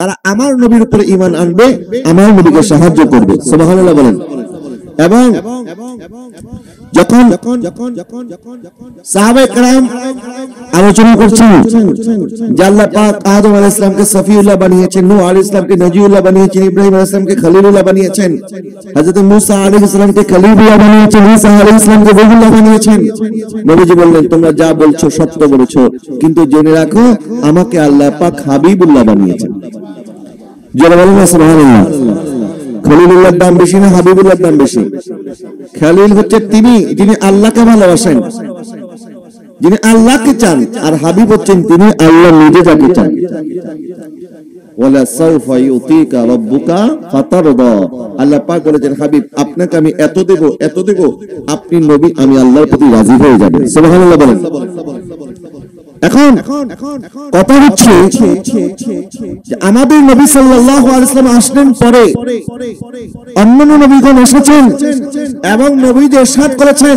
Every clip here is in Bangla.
তারা আমার নবীর উপরে ঈমান আনবে, আমার নবীকে সাহায্য করবে। সুবহানাল্লাহ বলেন। এবং যখন সাহাবায়ে কেরাম আলোচনা করছেন যে আল্লাহ পাক আদম আলাইহিস সালামকে সফিউল্লাহ বানিয়েছেন, নূহ আলাইহিস সালামকে নজিউল্লাহ বানিয়েছেন, ইব্রাহিম আলাইহিস সালামকে খলিলুল্লাহ বানিয়েছেন, হযরত মুসা আলাইহিস সালামকে খলিলুল্লাহ বানিয়েছেন, ঈসা আলাইহিস সালামকে রূহুল্লাহ বানিয়েছেন। নবীজি বললেন, তোমরা যা বলছো সত্য বলেছো, কিন্তু জেনে রাখো আমাকে আল্লাহ পাক হাবিবুল্লাহ বানিয়েছেন। যারা বলেন না সুবহানাল্লাহ। খলিলুল্লাহর দাম বেশি না হাবিবুল্লাহর দাম বেশি? খলিল হচ্ছে তিনি যিনি আল্লাহকে ভালোবাসেন, যিনি আল্লাহকে চান, আর হাবিব হচ্ছেন তিনি আল্লাহ নিজে যাকে চান। ওয়ালা সাউফা ইউতিকা রাব্বুকা ফাতারদা। আল্লাহ পাক বলেছেন, হাবিব আপনাকে আমি এত দেব আপনি নবী, আমি আল্লাহর প্রতি রাজি হয়ে যাবেন। সুবহানাল্লাহ বলেন। এখন কথা হচ্ছে যে আমাদের নবী সাল্লাল্লাহু আলাইহি ওয়াসাল্লাম আসলেন পরে অন্যান্য নবীগণ এসেছেন এবং নবীজি ইরশাদ করেছেন,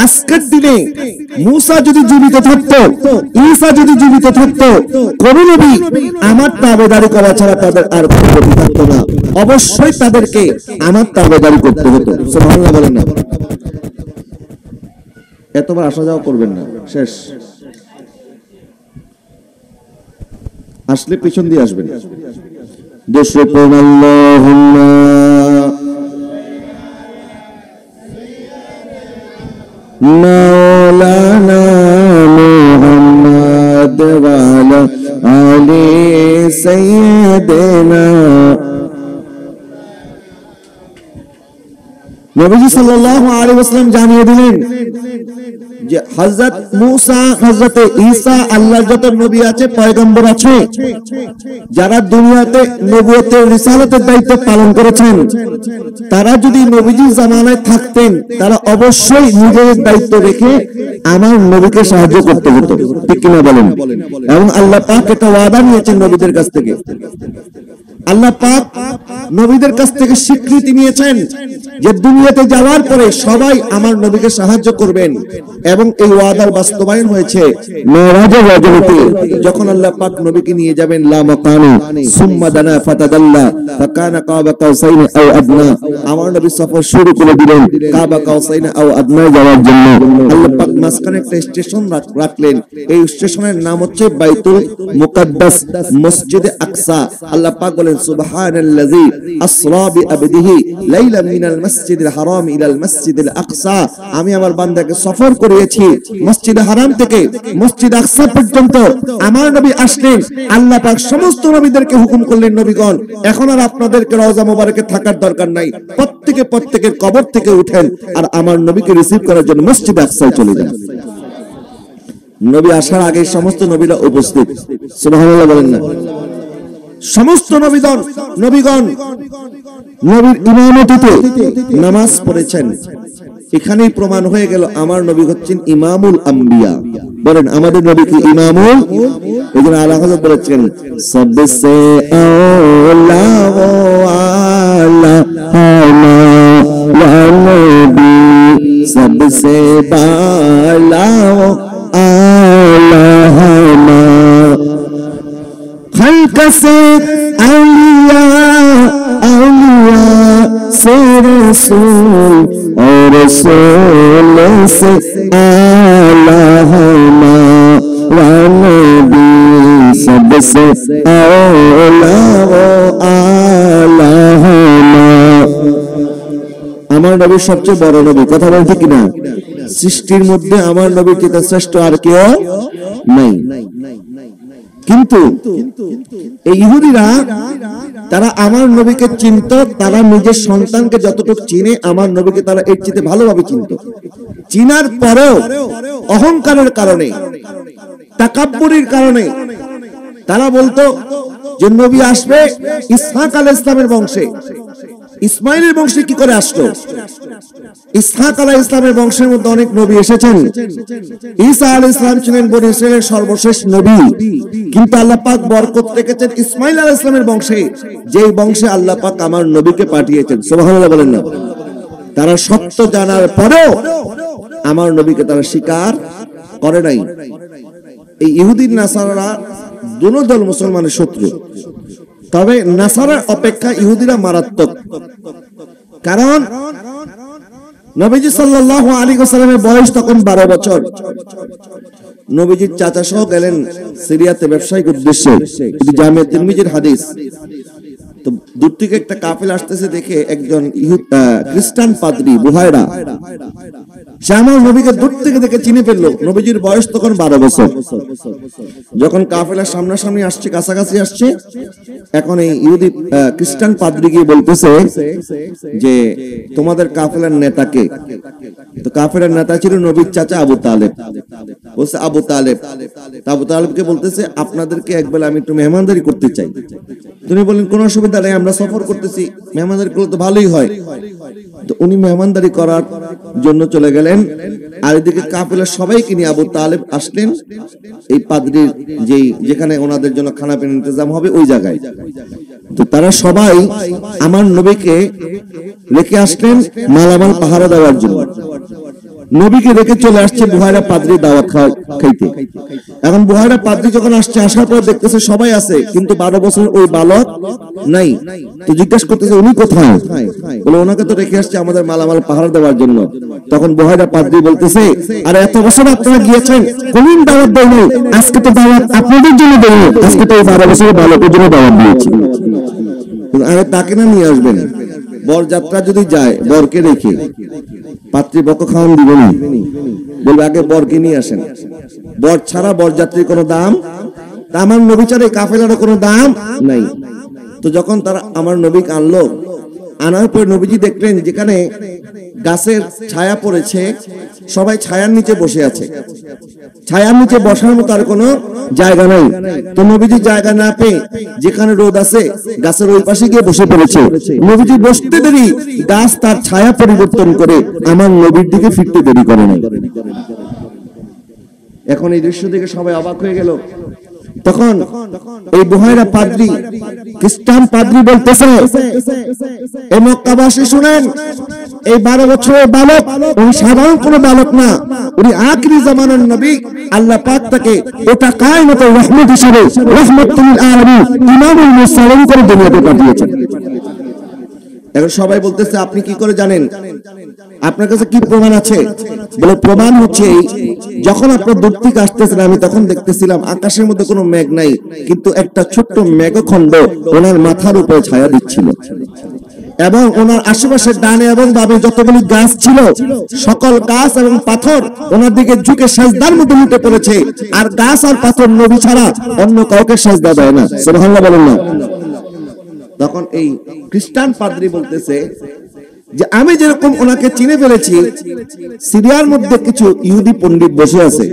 আজকের দিনে মুসা যদি জীবিত থাকতো, ঈসা যদি জীবিত থাকতো, কোন নবী আমার তাবেদারি করা ছাড়া তাদের আর কোনো গতি থাকতো না, অবশ্যই তাদেরকে আমার তাবেদারি করতে হতো। সুবহানাল্লাহ বলেন না। এতবার আসা যাওয়া করবেন না, শেষ। আসলে পিছন দিয়ে আসবেন। আল্লাহুম্মা মাওলানা মুহাম্মদ ওয়া আলা আলি সাইয়্যিদিনা। নবীজি সাল্লাল্লাহু আলাইহি ওয়াসাল্লাম জানিয়ে দিলেন যে হযরত মুসা, হযরত ঈসা, আল্লাহর যত নবী আছে, পয়গম্বর আছে, যারা দুনিয়াতে নবুয়তের রিসালাতের দায়িত্ব পালন করেছেন, তারা যদি নবীজির জামানায় থাকতেন, তারা অবশ্যই নিজের দায়িত্ব রেখে আমার নবীকে সাহায্য করতে হতো। ঠিক কিনা বলেন? এবং আল্লাহ পাক এটা ওয়াদা নিয়েছেন নবীদের কাছ থেকে। আল্লাহ পাক নবীদের কাছ থেকে স্বীকৃতি নিয়েছেন যে দুনিয়াতে যাওয়ার পরে সবাই আমার নবীকে সাহায্য করবেন, এবং এই ওয়াদার বাস্তবায়ন হয়েছে মেরাজের রাজনীতি। যখন আল্লাহ পাক নবীকে নিয়ে যাবেন লা মাকানু সুম্মা দানা ফাতাদাল্লা ফাকানা কাবা কাউসাইনি আও আদনা, আমার নবী সফর শুরু করে দিলেন কাবা কাউসাইনি আও আদনা যাওয়ার জন্য। আল্লাহ পাক মাঝখানে একটা স্টেশন রাখলেন, এই স্টেশনের নাম হচ্ছে বাইতুল মুকাদ্দাস, মসজিদে আকসা। আল্লাহ পাক বলেন, সুবহানাল্লাযী আসরা বিআবদিহি লাইলাম মিনাল মাসজিদিল হারাম ইলাল মাসজিদিল আকসা। আমি আমার বান্দাকে সফর করিয়েছি মসজিদ হারাম থেকে মসজিদ আকসা পর্যন্ত। আমার নবী আসলেন, আল্লাহ পাক সমস্ত নবীদেরকে হুকুম করলেন, নবীগণ এখন আর আপনাদেরকে রওজা মোবারকে থাকার দরকার নাই, প্রত্যেকের কবর থেকে উঠেন আর আমার নবীকে রিসিভ করার জন্য মসজিদ আকসায় চলে যান। নবী আসার আগে সমস্ত নবীরা উপস্থিত। সুবহানাল্লাহ বলেন না। সমস্ত নবীগণ নবীর ইমামতিতে নামাজ পড়েছেন। এখানেই প্রমাণ হয়ে গেল আমার নবী হচ্ছেন ইমামুল আম্বিয়া। বলেন, আমাদের নবী কি ইমামুল? এজন্য আল্লাহ হযরত বলেছেন, সবসে আওলা ওয়ালা হানা ওয়া নবী সবসে বালা আলা হানা। खल्क से औलिया से रसूल और रसूल से आला हमा व नबी सबसे औला व आला हमा। আমার নবী সবচেয়ে বড় নবী। কথা বলতে কিনা? সৃষ্টির মধ্যে আমার নবীর চেয়ে শ্রেষ্ঠ আর কেউ নাই। কিন্তু এই ইহুদিরা, তারা আমার নবীকে চিনত, তারা নিজের সন্তানকে যতটুকু চিনে আমার নবীকে তারা এর চেয়ে ভালোভাবে চিনত। চিনার পরেও অহংকারের কারণে, তাকাব্বুরির কারণে তারা বলতো যে নবী আসবে ইসহাক আলাইহিস সালামের বংশে। ইসমাইলের বংশে কি করে আসলো? ইসহাক আলাইহিস সালামের বংশের মধ্যে অনেক নবী এসেছেন। ঈসা আলাইহিস সালাম ছিলেন বনী ইসরাইলের সর্বশেষ নবী, কিন্তু আল্লাহ পাক বরকত রেখেছেন ইসমাইল আলাইহিস সালামের বংশে, যেই বংশে আল্লাহ পাক আমার নবীকে পাঠিয়েছেন। সুবহানাল্লাহ বলেন না। তারা সত্য জানার পরেও আমার নবীকে তারা স্বীকার করে নাই। এই ইহুদি নাসারারা দুনো দল মুসলমানের শত্রু। তবে নাসারা অপেক্ষা ইহুদিরা মারাত্মক। কারণ নবীজি সাল্লাল্লাহু আলাইহি ওয়াসাল্লামের বয়স তখন 12 বছর। নবীজির চাচা সহ গেলেন সিরিয়াতে ব্যবসায়িক উদ্দেশ্যে। এটি জামে তিরমিজির হাদিস। তো দূর থেকে একটা কাফেলা আসতেছে দেখে একজন খ্রিস্টান পাদ্রী বুহায়রা, সে আমার নবীকে দূর থেকে দেখে চিনে ফেললো। নবীজির বয়স তখন 12 বছর। যখন কাফেলা সামনাসামনি আসছে, কাছাকাছি আসছে, এখন এই ইহুদি খ্রিস্টান পাদ্রী গিয়ে বলতেছে যে তোমাদের কাফেলার নেতাকে। তো কাফেলার নেতা ছিল নবীর চাচা আবু তালেব। বলছে আবু তালেব। আবু তালেবকে বলতেছে আপনাদেরকে একবেলা আমি একটু মেহমানদারি করতে চাই। তিনি বললেন কোনো অসুবিধা নেই, আমরা সফর করতেছি, মেহমানদারি করলে তো ভালোই হয়। তো উনি মেহমানদারি করার জন্য চলে গেলেন। আর এদিকে কাফেলার সবাইকে নিয়ে আবু তালেব আসলেন এই পাদ্রীর যেখানে ওনাদের জন্য খানা পানির ইন্তজাম হবে ওই জায়গায়। তো তারা সবাই আমার নবীকে রেখে আসলেন মালামাল পাহারা দেওয়ার জন্য। নবীকে রেখে চলে আসছে বুহায়রা পাদ্রী দাওয়াত খাইতে। এখন বুহায়রা পাদ্রী যখন আসছে, আসার পর দেখতেছে সবাই আছে, কিন্তু 12 বছর ওই বালক নাই। তো জিজ্ঞাসা করতেছে উনি কোথায়? বলে ওনাকে তো রেখে আসছে আমাদের মালামাল পাহারা দেওয়ার জন্য। তখন বুহায়রা পাদ্রী বলতেছে আরে এত বছর আপনারা গিয়েছেন, কোন দাওয়াত দেয়নি, আজকে তো দাওয়াত আপনাদের জন্য দেয়নি, আজকে তো 12 বছরের বালকের জন্য দাওয়াত দিয়েছি। আরে তাকে না নিয়ে আসবেন, বরযাত্রা যদি যায় বরকে রেখে পাত্রীপক্ষ খাওয়ান দিবে না, বলবে আগে বরকে নিয়ে আসেন। বর ছাড়া বরযাত্রীর কোনো দাম, আমার নবী ছাড়া এই কাফেলারও কোনো দাম নাই। তো যখন তারা আমার নবীকে আনলো, আনার পর নবীজি দেখলেন যেখানে গাছের ছায়া পড়েছে, সবাই ছায়ার নিচে বসে আছে, ছায়ার নিচে বসার মতো আর কোনো জায়গা নাই। তো নবীজি জায়গা না পেয়ে যেখানে রোদ আছে গাছের ওই পাশে গিয়ে বসে পড়েছে। নবীজি বসতে দেরি, গাছ তার ছায়া পরিবর্তন করে আমার নবীর দিকে ফিরতে দেরি করে নাই। এখন এই দৃশ্য দেখে সবাই অবাক হয়ে গেল। তখন এই বুহায়রা পাদ্রী, খ্রিস্টান পাদ্রী বলতেছে এই মক্কাবাসী শুনেন, এই 12 বছরের বালক উনি সাধারণ কোনো বালক না, উনি আখিরি জামানার নবী। আল্লাহ পাক তাকে ওটা কায়নাতের রহমত হিসেবে রাহমাতুল আলামিন ইমামুল মুরসালিন করে দুনিয়াতে পাঠিয়েছেন। এখন সবাই বলতেছে আপনি কি করে জানেন, আপনার কাছে কি প্রমাণ আছে? বলে প্রমাণ হচ্ছে যখন আপনার দূর থেকে আসতেছেন আমি তখন দেখতেছিলাম আকাশের মধ্যে কোনো মেঘ নাই, কিন্তু একটা ছোট্ট মেঘখণ্ড ওনার মাথার উপরে ছায়া দিচ্ছিল, এবং ওনার আশেপাশে ডানে এবং বামে যতগুলি গাছ ছিল সকল গাছ এবং পাথর ওনার দিকে ঝুঁকে সেজদার মধ্যে লুটে পড়েছে। আর গাছ আর পাথর নবী ছাড়া অন্য কাউকে সেজদা দেয় না। সুবহানাল্লাহ বলেন না। তখন এই খ্রিস্টান পাদ্রী বলতেছে যে আমি যেরকম ওনাকে চিনে ফেলেছি, সিরিয়ার মধ্যে কিছু ইহুদি পণ্ডিত বসে আছে,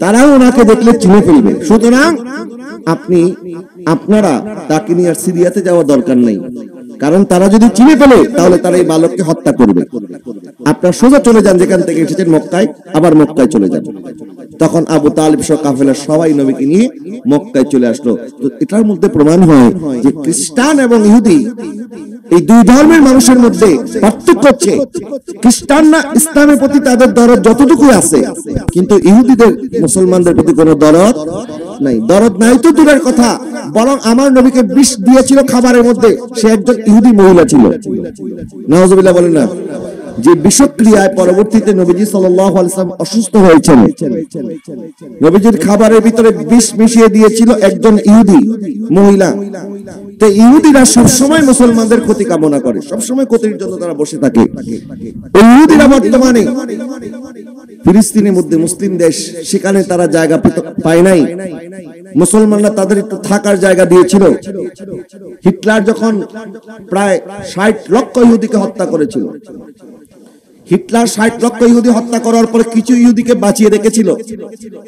তারাও ওনাকে দেখলে চিনে ফেলবে। সুতরাং আপনারা তাকে নিয়ে আর সিরিয়াতে যাওয়া দরকার নেই, কারণ তারা যদি চিনে ফেলে তাহলে তারা এই বালককে হত্যা করবে। আপনারা সোজা চলে যান, যেখান থেকে এসেছেন মক্কায়, আবার মক্কায় চলে যান। তখন আবু তালিব সহ কাফেলার সবাই নবীকে নিয়ে মক্কায় চলে আসলো। তো এটার মধ্যে প্রমাণ হয় যে খ্রিস্টান এবং ইহুদি এই দুই ধর্মের মানুষের মধ্যে পার্থক্য হচ্ছে, খ্রিস্টানরা ইসলামের প্রতি তাদের দরদ যতটুকু আছে, কিন্তু ইহুদিদের মুসলমানদের প্রতি কোনো দরদ নাই। দরদ নাই তো দূরের কথা, বরং আমার নবীকে বিষ দিয়েছিল খাবারের মধ্যে, সে একজন ইহুদি মহিলা ছিল। নাউজুবিল্লাহ বলেন না। যে বিষক্রিয়ায় পরবর্তীতে নবীজি সাল্লাল্লাহু আলাইহি ওয়াসাল্লাম অসুস্থ হয়েছেন, নবীজির খাবারের ভিতরে বিষ মিশিয়ে দিয়েছিল একজন ইহুদি মহিলা। তো ইহুদিরা সবসময় মুসলমানদের ক্ষতি কামনা করে, সবসময় ক্ষতির জন্য তারা বসে থাকে। এই ইহুদিরা বর্তমানে ফিলিস্তিনের মধ্যে মুসলিম দেশ, সেখানে তারা জায়গা পায় নাই। মুসলমানরা তাদের একটু থাকার জায়গা দিয়েছিল। হিটলার যখন প্রায় 60 লক্ষ ইহুদিকে হত্যা করেছিল, হিটলার 60 লক্ষ ইহুদি হত্যা করার পরে কিছু ইহুদিকে বাঁচিয়ে রেখেছিল।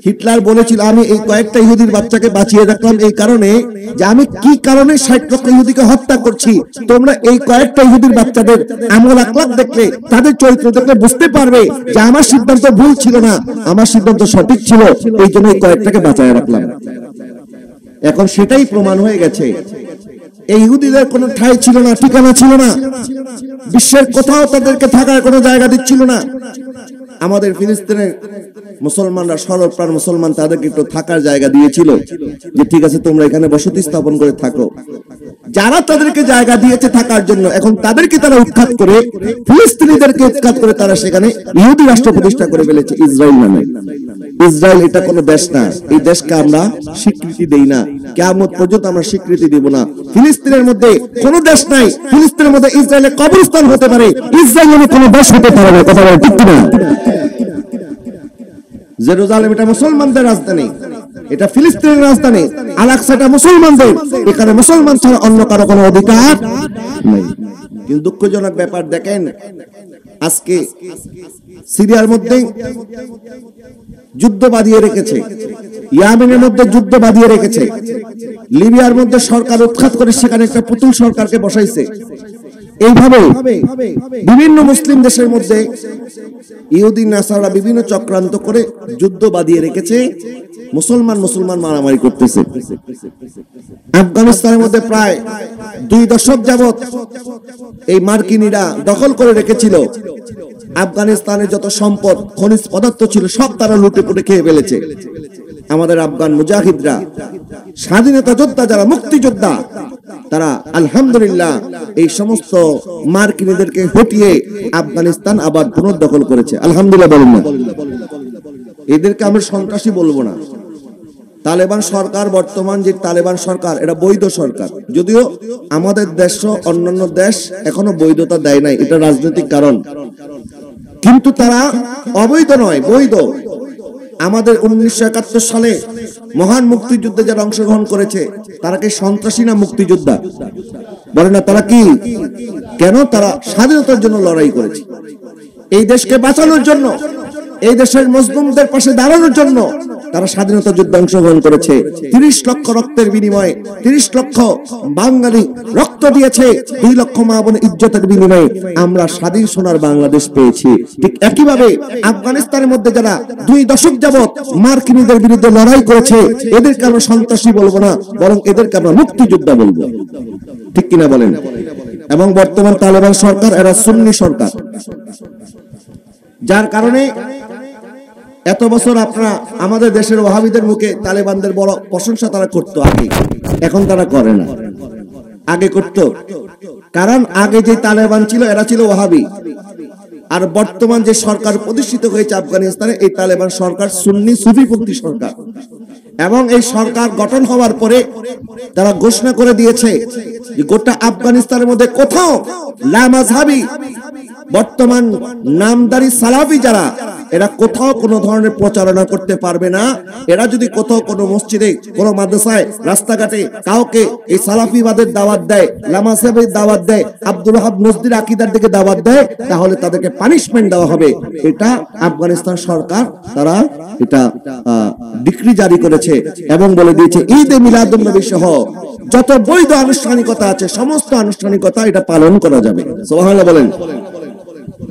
হিটলার বলেছিল আমি এই কয়েকটা ইহুদির বাচ্চাকে বাঁচিয়ে রাখলাম এই কারণে যে আমি কি কারণে 60 লক্ষ ইহুদিকে হত্যা করছি, তোমরা এই কয়েকটা ইহুদির বাচ্চাদের আমল আখলাক দেখলে, তাদের চরিত্র দেখলে বুঝতে পারবে যে আমার সিদ্ধান্ত ভুল ছিল না, আমার সিদ্ধান্ত সঠিক ছিল, এই জন্য এই কয়েকটাকে বাঁচিয়ে রাখলাম। এখন সেটাই প্রমাণ হয়ে গেছে। এই ইহুদিদের কোনো ঠাঁই ছিল না, ঠিকানা ছিল না, বিশ্বের কোথাও তাদেরকে থাকার কোনো জায়গা দিচ্ছিল না। আমাদের ফিলিস্তিনের মুসলমানরা, সরলপ্রাণ মুসলমান, তাদেরকে একটু থাকার জায়গা দিয়েছিল, যে ঠিক আছে তোমরা এখানে বসতি স্থাপন করে থাকো। যারা তাদেরকে জায়গা দিয়েছে থাকার জন্য, এখন তাদেরকে তারা উৎখাত করে, ফিলিস্তিনিদেরকে উৎখাত করে তারা সেখানে ইহুদি রাষ্ট্র প্রতিষ্ঠা করে ফেলেছে ইসরায়েল নামে। ইসরায়েল এটা কোনো দেশ না, এই দেশকে আমরা স্বীকৃতি দেই না, কিয়ামত পর্যন্ত আমরা স্বীকৃতি দিব না। ফিলিস্তিনের মধ্যে কোনো দেশ নাই, ফিলিস্তিনের মধ্যে ইসরায়েলের কবরস্থান হতে পারে, ইসরায়েলের কোনো দেশ হতে পারে না। কথা বলে ঠিক কিনা? জেরুজালেম এটা মুসলমানদের রাজধানী, এটা ফিলিস্তিনের রাজধানী। আল-আকসাটা মুসলমানদের, এখানে মুসলমান ছাড়া অন্য কারো কোনো অধিকার নেই। কিন্তু দুঃখজনক ব্যাপার দেখেন, আজকে সিরিয়ার মধ্যে যুদ্ধ বাঁধিয়ে রেখেছে, ইয়েমেনের মধ্যে যুদ্ধ বাঁধিয়ে রেখেছে, লিবিয়ার মধ্যে সরকার উৎখাত করে সেখানে একটা পুতুল সরকারকে বসাইছে। এইভাবে বিভিন্ন মুসলিম দেশের মধ্যে ইহুদি নাসারা বিভিন্ন চক্রান্ত করে যুদ্ধ বাঁধিয়ে রেখেছে, মুসলমান মারামারি করতেছে। আফগানিস্তানের মধ্যে প্রায় 2 দশক যাবত এই মার্কিনীরা দখল করে রেখেছিল। আফগানিস্তানের যত সম্পদ, খনিজ পদার্থ ছিল সব তারা লুটে পুটে খেয়ে ফেলেছে। আমাদের আফগান মুজাহিদরা, স্বাধীনতা যোদ্ধা যারা, মুক্তিযোদ্ধা, তারা আলহামদুলিল্লাহ এই সমস্ত মার্কিনীদেরকে হটিয়ে আফগানিস্তান আবার পুনর্দখল করেছে। আলহামদুলিল্লাহ বলুন না। এদেরকে আমরা সন্ত্রাসী বলবো না। তালেবান সরকার, বর্তমান যে তালেবান সরকার, এটা বৈধ সরকার, যদিও আমাদের দেশ অন্যান্য দেশ এখনো বৈধতা দেয় নাই, এটা রাজনৈতিক কারণ, কিন্তু তারা অবৈধ নয়, বৈধ। আমাদের 1971 সালে মহান মুক্তিযুদ্ধে যারা অংশগ্রহণ করেছে, তারা কি সন্ত্রাসী না মুক্তিযোদ্ধা? বলে না, তারা কি? কেন? তারা স্বাধীনতার জন্য লড়াই করেছে, এই দেশকে বাঁচানোর জন্য, এই দেশের মজলুমদের পাশে দাঁড়ানোর জন্য তারা স্বাধীনতা যুদ্ধে অংশগ্রহণ করেছে। 30 লক্ষ রক্তের বিনিময়ে, 30 লক্ষ বাঙালি রক্ত দিয়েছে, 2 লক্ষ মা বোনের ইজ্জতের বিনিময়ে আমরা স্বাধীন সোনার বাংলাদেশ পেয়েছি। ঠিক একইভাবে আফগানিস্তানের মধ্যে যারা 2 দশক যাবত মার্কিনীদের বিরুদ্ধে লড়াই করেছে, এদেরকে আমরা সন্ত্রাসী বলবো না, বরং এদেরকে আমরা মুক্তিযোদ্ধা বলবো। ঠিক কিনা বলেন? এবং বর্তমান তালেবান সরকার, এরা সুন্নি সরকার, যার কারণে এত বছর আপনারা আমাদের দেশের ওয়াহাবিদের মুখে তালেবানদের বড় প্রশংসা তারা করতো আগে, এখন তারা করে না, আগে করতো। কারণ আগে যে তালেবান ছিল এরা ছিল ওয়াহাবি, আর বর্তমান যে সরকার প্রতিষ্ঠিত হয়েছে আফগানিস্তানে, এই তালেবান সরকার সুন্নি সুফিপন্থী সরকার। এবং এই সরকার গঠন হওয়ার পরে তারা ঘোষণা করে দিয়েছে যে গোটা আফগানিস্তানের মধ্যে কোথাও লামাযহাবি, বর্তমান নামদারি সালাফি যারা, এরা কোথাও কোনো ধরনের প্রচারণা করতে পারবে না। এরা যদি কোথাও কোনো মসজিদে, কোনো মাদ্রাসায়, রাস্তাঘাটে কাউকে এই সালাফিবাদের দাওয়াত দেয়, লামাযহাবের দাওয়াত দেয়, আব্দুল ওয়াহাব নজদির আকীদার দিকে দাওয়াত দেয়, তাহলে তাদেরকে পানিশমেন্ট দেওয়া হবে। এটা আফগানিস্তান সরকার তারা এটা ডিক্রি জারি করেছে এবং বলে দিয়েছে ঈদে মিলাদুন নবী সহ যত বৈধ আনুষ্ঠানিকতা আছে সমস্ত আনুষ্ঠানিকতা এটা পালন করা যাবে। সুবহানাল্লাহ বলেন।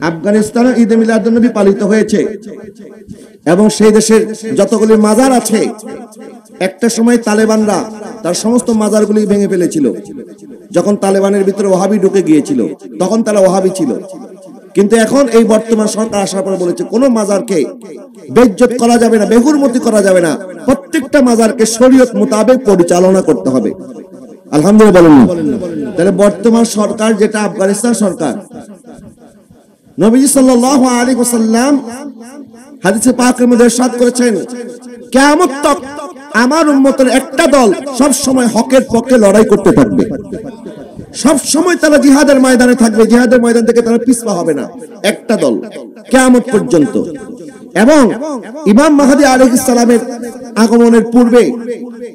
আফগানিস্তানে ঈদে মিলাদুন নবী পালিত হয়েছে এবং সেই দেশের যতগুলি মাজার আছে, একটা সময় তালেবানরা তার সমস্ত মাজারগুলি ভেঙে ফেলেছিল। যখন তালেবানের ভিতরে ওয়াহাবি ঢুকে গিয়েছিল তখন তারা ওয়াহাবি ছিল, কিন্তু এখন এই বর্তমান সরকার আসার পর বলেছে কোনো মাজারকে বেইজ্জত করা যাবে না, বেহুরমতি করা যাবে না, প্রত্যেকটা মাজারকে শরীয়ত মোতাবেক পরিচালনা করতে হবে। আলহামদুলিল্লাহ বলেন। তাহলে বর্তমান সরকার যেটা আফগানিস্তান সরকার, নবীজি সাল্লাল্লাহু আলাইহি ওয়াসাল্লাম হাদিসে পাকের মধ্যে ইরশাদ করেছেন, কিয়ামত তক আমার উম্মতের একটা দল সব সময় হকের পক্ষে লড়াই করতে থাকবে, সব সময় তারা জিহাদের ময়দানে থাকবে, জিহাদের ময়দান থেকে তারা পিছপা হবে না, একটা দল কিয়ামত পর্যন্ত। এবং ইমাম মাহদী আলাইহিস সালামের আগমনের পূর্বে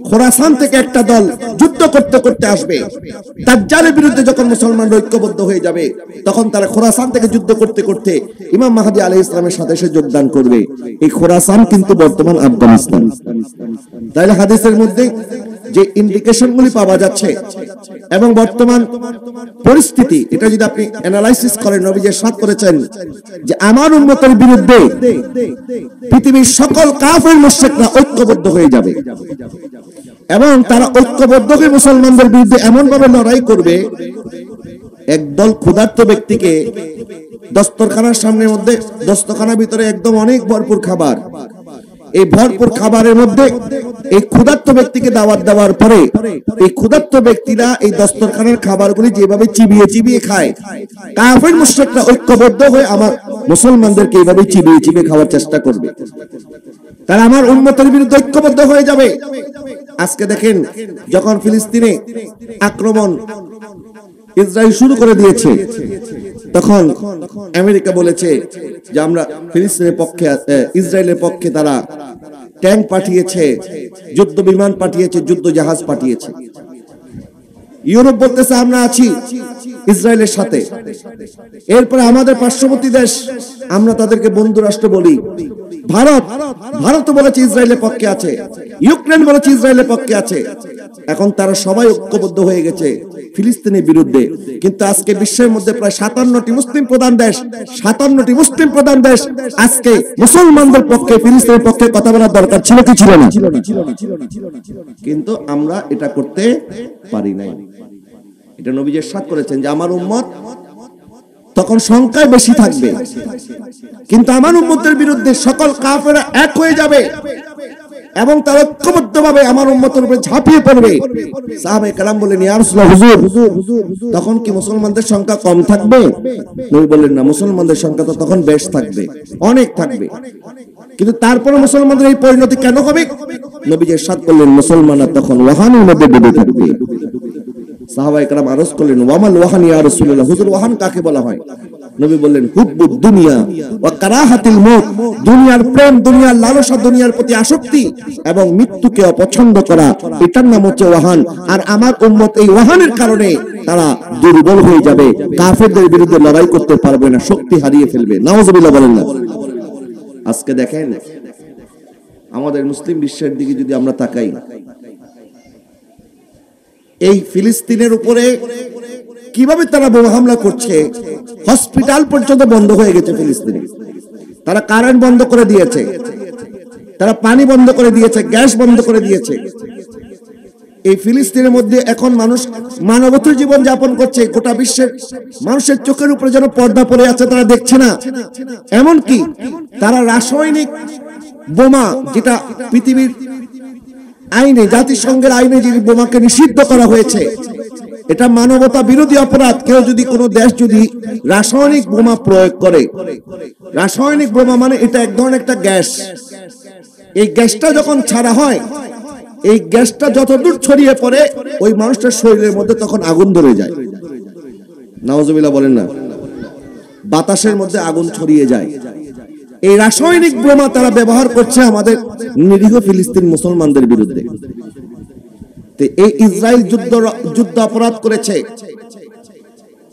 খোরাসান থেকে একটা দল যুদ্ধ করতে করতে আসবে। দাজ্জালের বিরুদ্ধে যখন মুসলমানরা ঐক্যবদ্ধ হয়ে যাবে তখন তারা খোরাসান থেকে যুদ্ধ করতে করতে ইমাম মাহদী আলাইহিস সালামের সাথে এসে যোগদান করবে। এই খোরাসান কিন্তু বর্তমান আফগানিস্তান। তাহলে হাদিসের মধ্যে যে ইন্ডিকেশনগুলি পাওয়া যাচ্ছে এবং বর্তমান পরিস্থিতি, এটা যদি আপনি অ্যানালাইসিস করেন, নবী যে ইরশাদ করেছেন যে আমার উম্মতের বিরুদ্ধে পৃথিবীর সকল কাফের মুশরিকরা ঐক্যবদ্ধ হয়ে যাবে এবং তারা ঐক্যবদ্ধ হয়ে মুসলমানদের বিরুদ্ধে এমন ভাবে লড়াই করবে, একদল ক্ষুধার্ত ব্যক্তিকে দস্তরখানার সামনের মধ্যে, দস্তরখানার ভিতরে একদম অনেক ভরপুর খাবার, এই ভরপুর খাবারের মধ্যে এই ক্ষুধার্ত ব্যক্তিকে দাওয়াত দেওয়ার পরে এই ক্ষুধার্ত ব্যক্তিরা এই দস্তরখানার খাবারগুলি যেভাবে চিবিয়ে চিবিয়ে খায়, কাফের মুশরিকরা ঐক্যবদ্ধ হয়ে আমার মুসলমানদেরকে এইভাবে চিবিয়ে চিবিয়ে খাওয়ার চেষ্টা করবে, তারা আমার উম্মতের বিরুদ্ধে ঐক্যবদ্ধ হয়ে যাবে। আজকে দেখেন, যখন ফিলিস্তিনে আক্রমণ ইসরায়েল শুরু করে দিয়েছে, তখন আমেরিকা বলেছে যে আমরা ফিলিস্তিনের পক্ষে, ইসরায়েলের পক্ষে তারা ট্যাঙ্ক পাঠিয়েছে, যুদ্ধ বিমান পাঠিয়েছে, যুদ্ধ জাহাজ পাঠিয়েছে। ইউরোপ বলতেছে আমরা আছি ইসরায়েলের সাথে। এরপরে আমাদের পার্শ্ববর্তী দেশ, আমরা তাদেরকে বন্ধু রাষ্ট্র বলি। ভারত বলেছে ইসরায়েলের পক্ষে আছে, ইউক্রেন বলেছে ইসরায়েলের পক্ষে আছে। এখন তারা সবাই ঐক্যবদ্ধ হয়ে গেছে ফিলিস্তিনের বিরুদ্ধে। কিন্তু আজকে বিশ্বের মধ্যে প্রায় 57টি মুসলিম প্রধান দেশ আজকে মুসলমানদের পক্ষে, ফিলিস্তিনের পক্ষে কথা বলার দরকার ছিল কি ছিল না? কিন্তু আমরা এটা করতে পারি নাই। এটা নবী ইরশাদ করেছেন যে আমার উম্মত তখন সংখ্যায় বেশি থাকবে, কিন্তু আমার উম্মতের বিরুদ্ধে সকল কাফেররা এক হয়ে যাবে এবং তারা ঐক্যবদ্ধভাবে আমার উম্মতের উপরে ঝাঁপিয়ে পড়বে। সাহাবায়ে কেরাম বলেন, ইয়া রাসূলুল্লাহ, হুজুর তখন কি মুসলমানদের সংখ্যা কম থাকবে? নবী বললেন, না, মুসলমানদের সংখ্যা তো তখন বেশ থাকবে, অনেক থাকবে। কিন্তু তারপরে মুসলমানদের এই পরিণতি কেন হবে? নবী ইরশাদ করলেন, মুসলমানরা তখন ওয়াহানের মধ্যে ডুবে থাকবে। সাহাবায়ে কেরাম আরজ করলেন, ওয়ামাল ওয়াহান ইয়া রাসূলুল্লাহ, হুজুর ওয়াহান কাকে বলা হয়? নবী বললেন, হুব্বুদ দুনিয়া ওয়া কারাহাতিল মউত, দুনিয়ার প্রেম, দুনিয়ার লালসা, দুনিয়ার প্রতি আসক্তি এবং মৃত্যুকে অপছন্দ করা, এটার নাম হচ্ছে ওয়াহান। আর আমার উম্মত এই ওয়াহানের কারণে তারা দুর্বল হয়ে যাবে, কাফেরদের বিরুদ্ধে লড়াই করতে পারবে না, শক্তি হারিয়ে ফেলবে। নাউজুবিল্লাহ বলেন না। আজকে দেখেন, আমাদের মুসলিম বিশ্বের দিকে যদি আমরা তাকাই, এই ফিলিস্তিনের উপরে কিভাবে তারা বোমা হামলা করছে, হসপিটাল পর্যন্ত বন্ধ হয়ে গেছে ফিলিস্তিনে। তারা কারেন্ট বন্ধ করে দিয়েছে, তারা পানি বন্ধ করে দিয়েছে, গ্যাস বন্ধ করে দিয়েছে। এই ফিলিস্তিনের মধ্যে এখন মানুষ মানবতার জীবন যাপন করছে। গোটা বিশ্বের মানুষের চোখের উপরে যেন পর্দা পড়ে আছে, তারা দেখছে না। এমনকি তারা রাসায়নিক বোমা, যেটা পৃথিবীর আইনে, জাতিসংঘের আইনে যে বোমাকে নিষিদ্ধ করা হয়েছে, এটা মানবতা বিরোধী অপরাধ। কেউ যদি, কোনো দেশ যদি রাসায়নিক বোমা প্রয়োগ করে, রাসায়নিক বোমা মানে এটা এক ধরনের একটা গ্যাস, এই গ্যাসটা যখন ছাড়া হয়, এই গ্যাসটা যতদূর ছড়িয়ে পড়ে ওই মানুষটার শরীরের মধ্যে তখন আগুন ধরে যায়। নাউজুবিল্লাহ বলেন না। বাতাসের মধ্যে আগুন ছড়িয়ে যায়। এই রাসায়নিক বোমা তারা ব্যবহার করছে আমাদের নিরীহ ফিলিস্তিন মুসলমানদের বিরুদ্ধে। এই ইসরায়েল যুদ্ধ অপরাধ করেছে।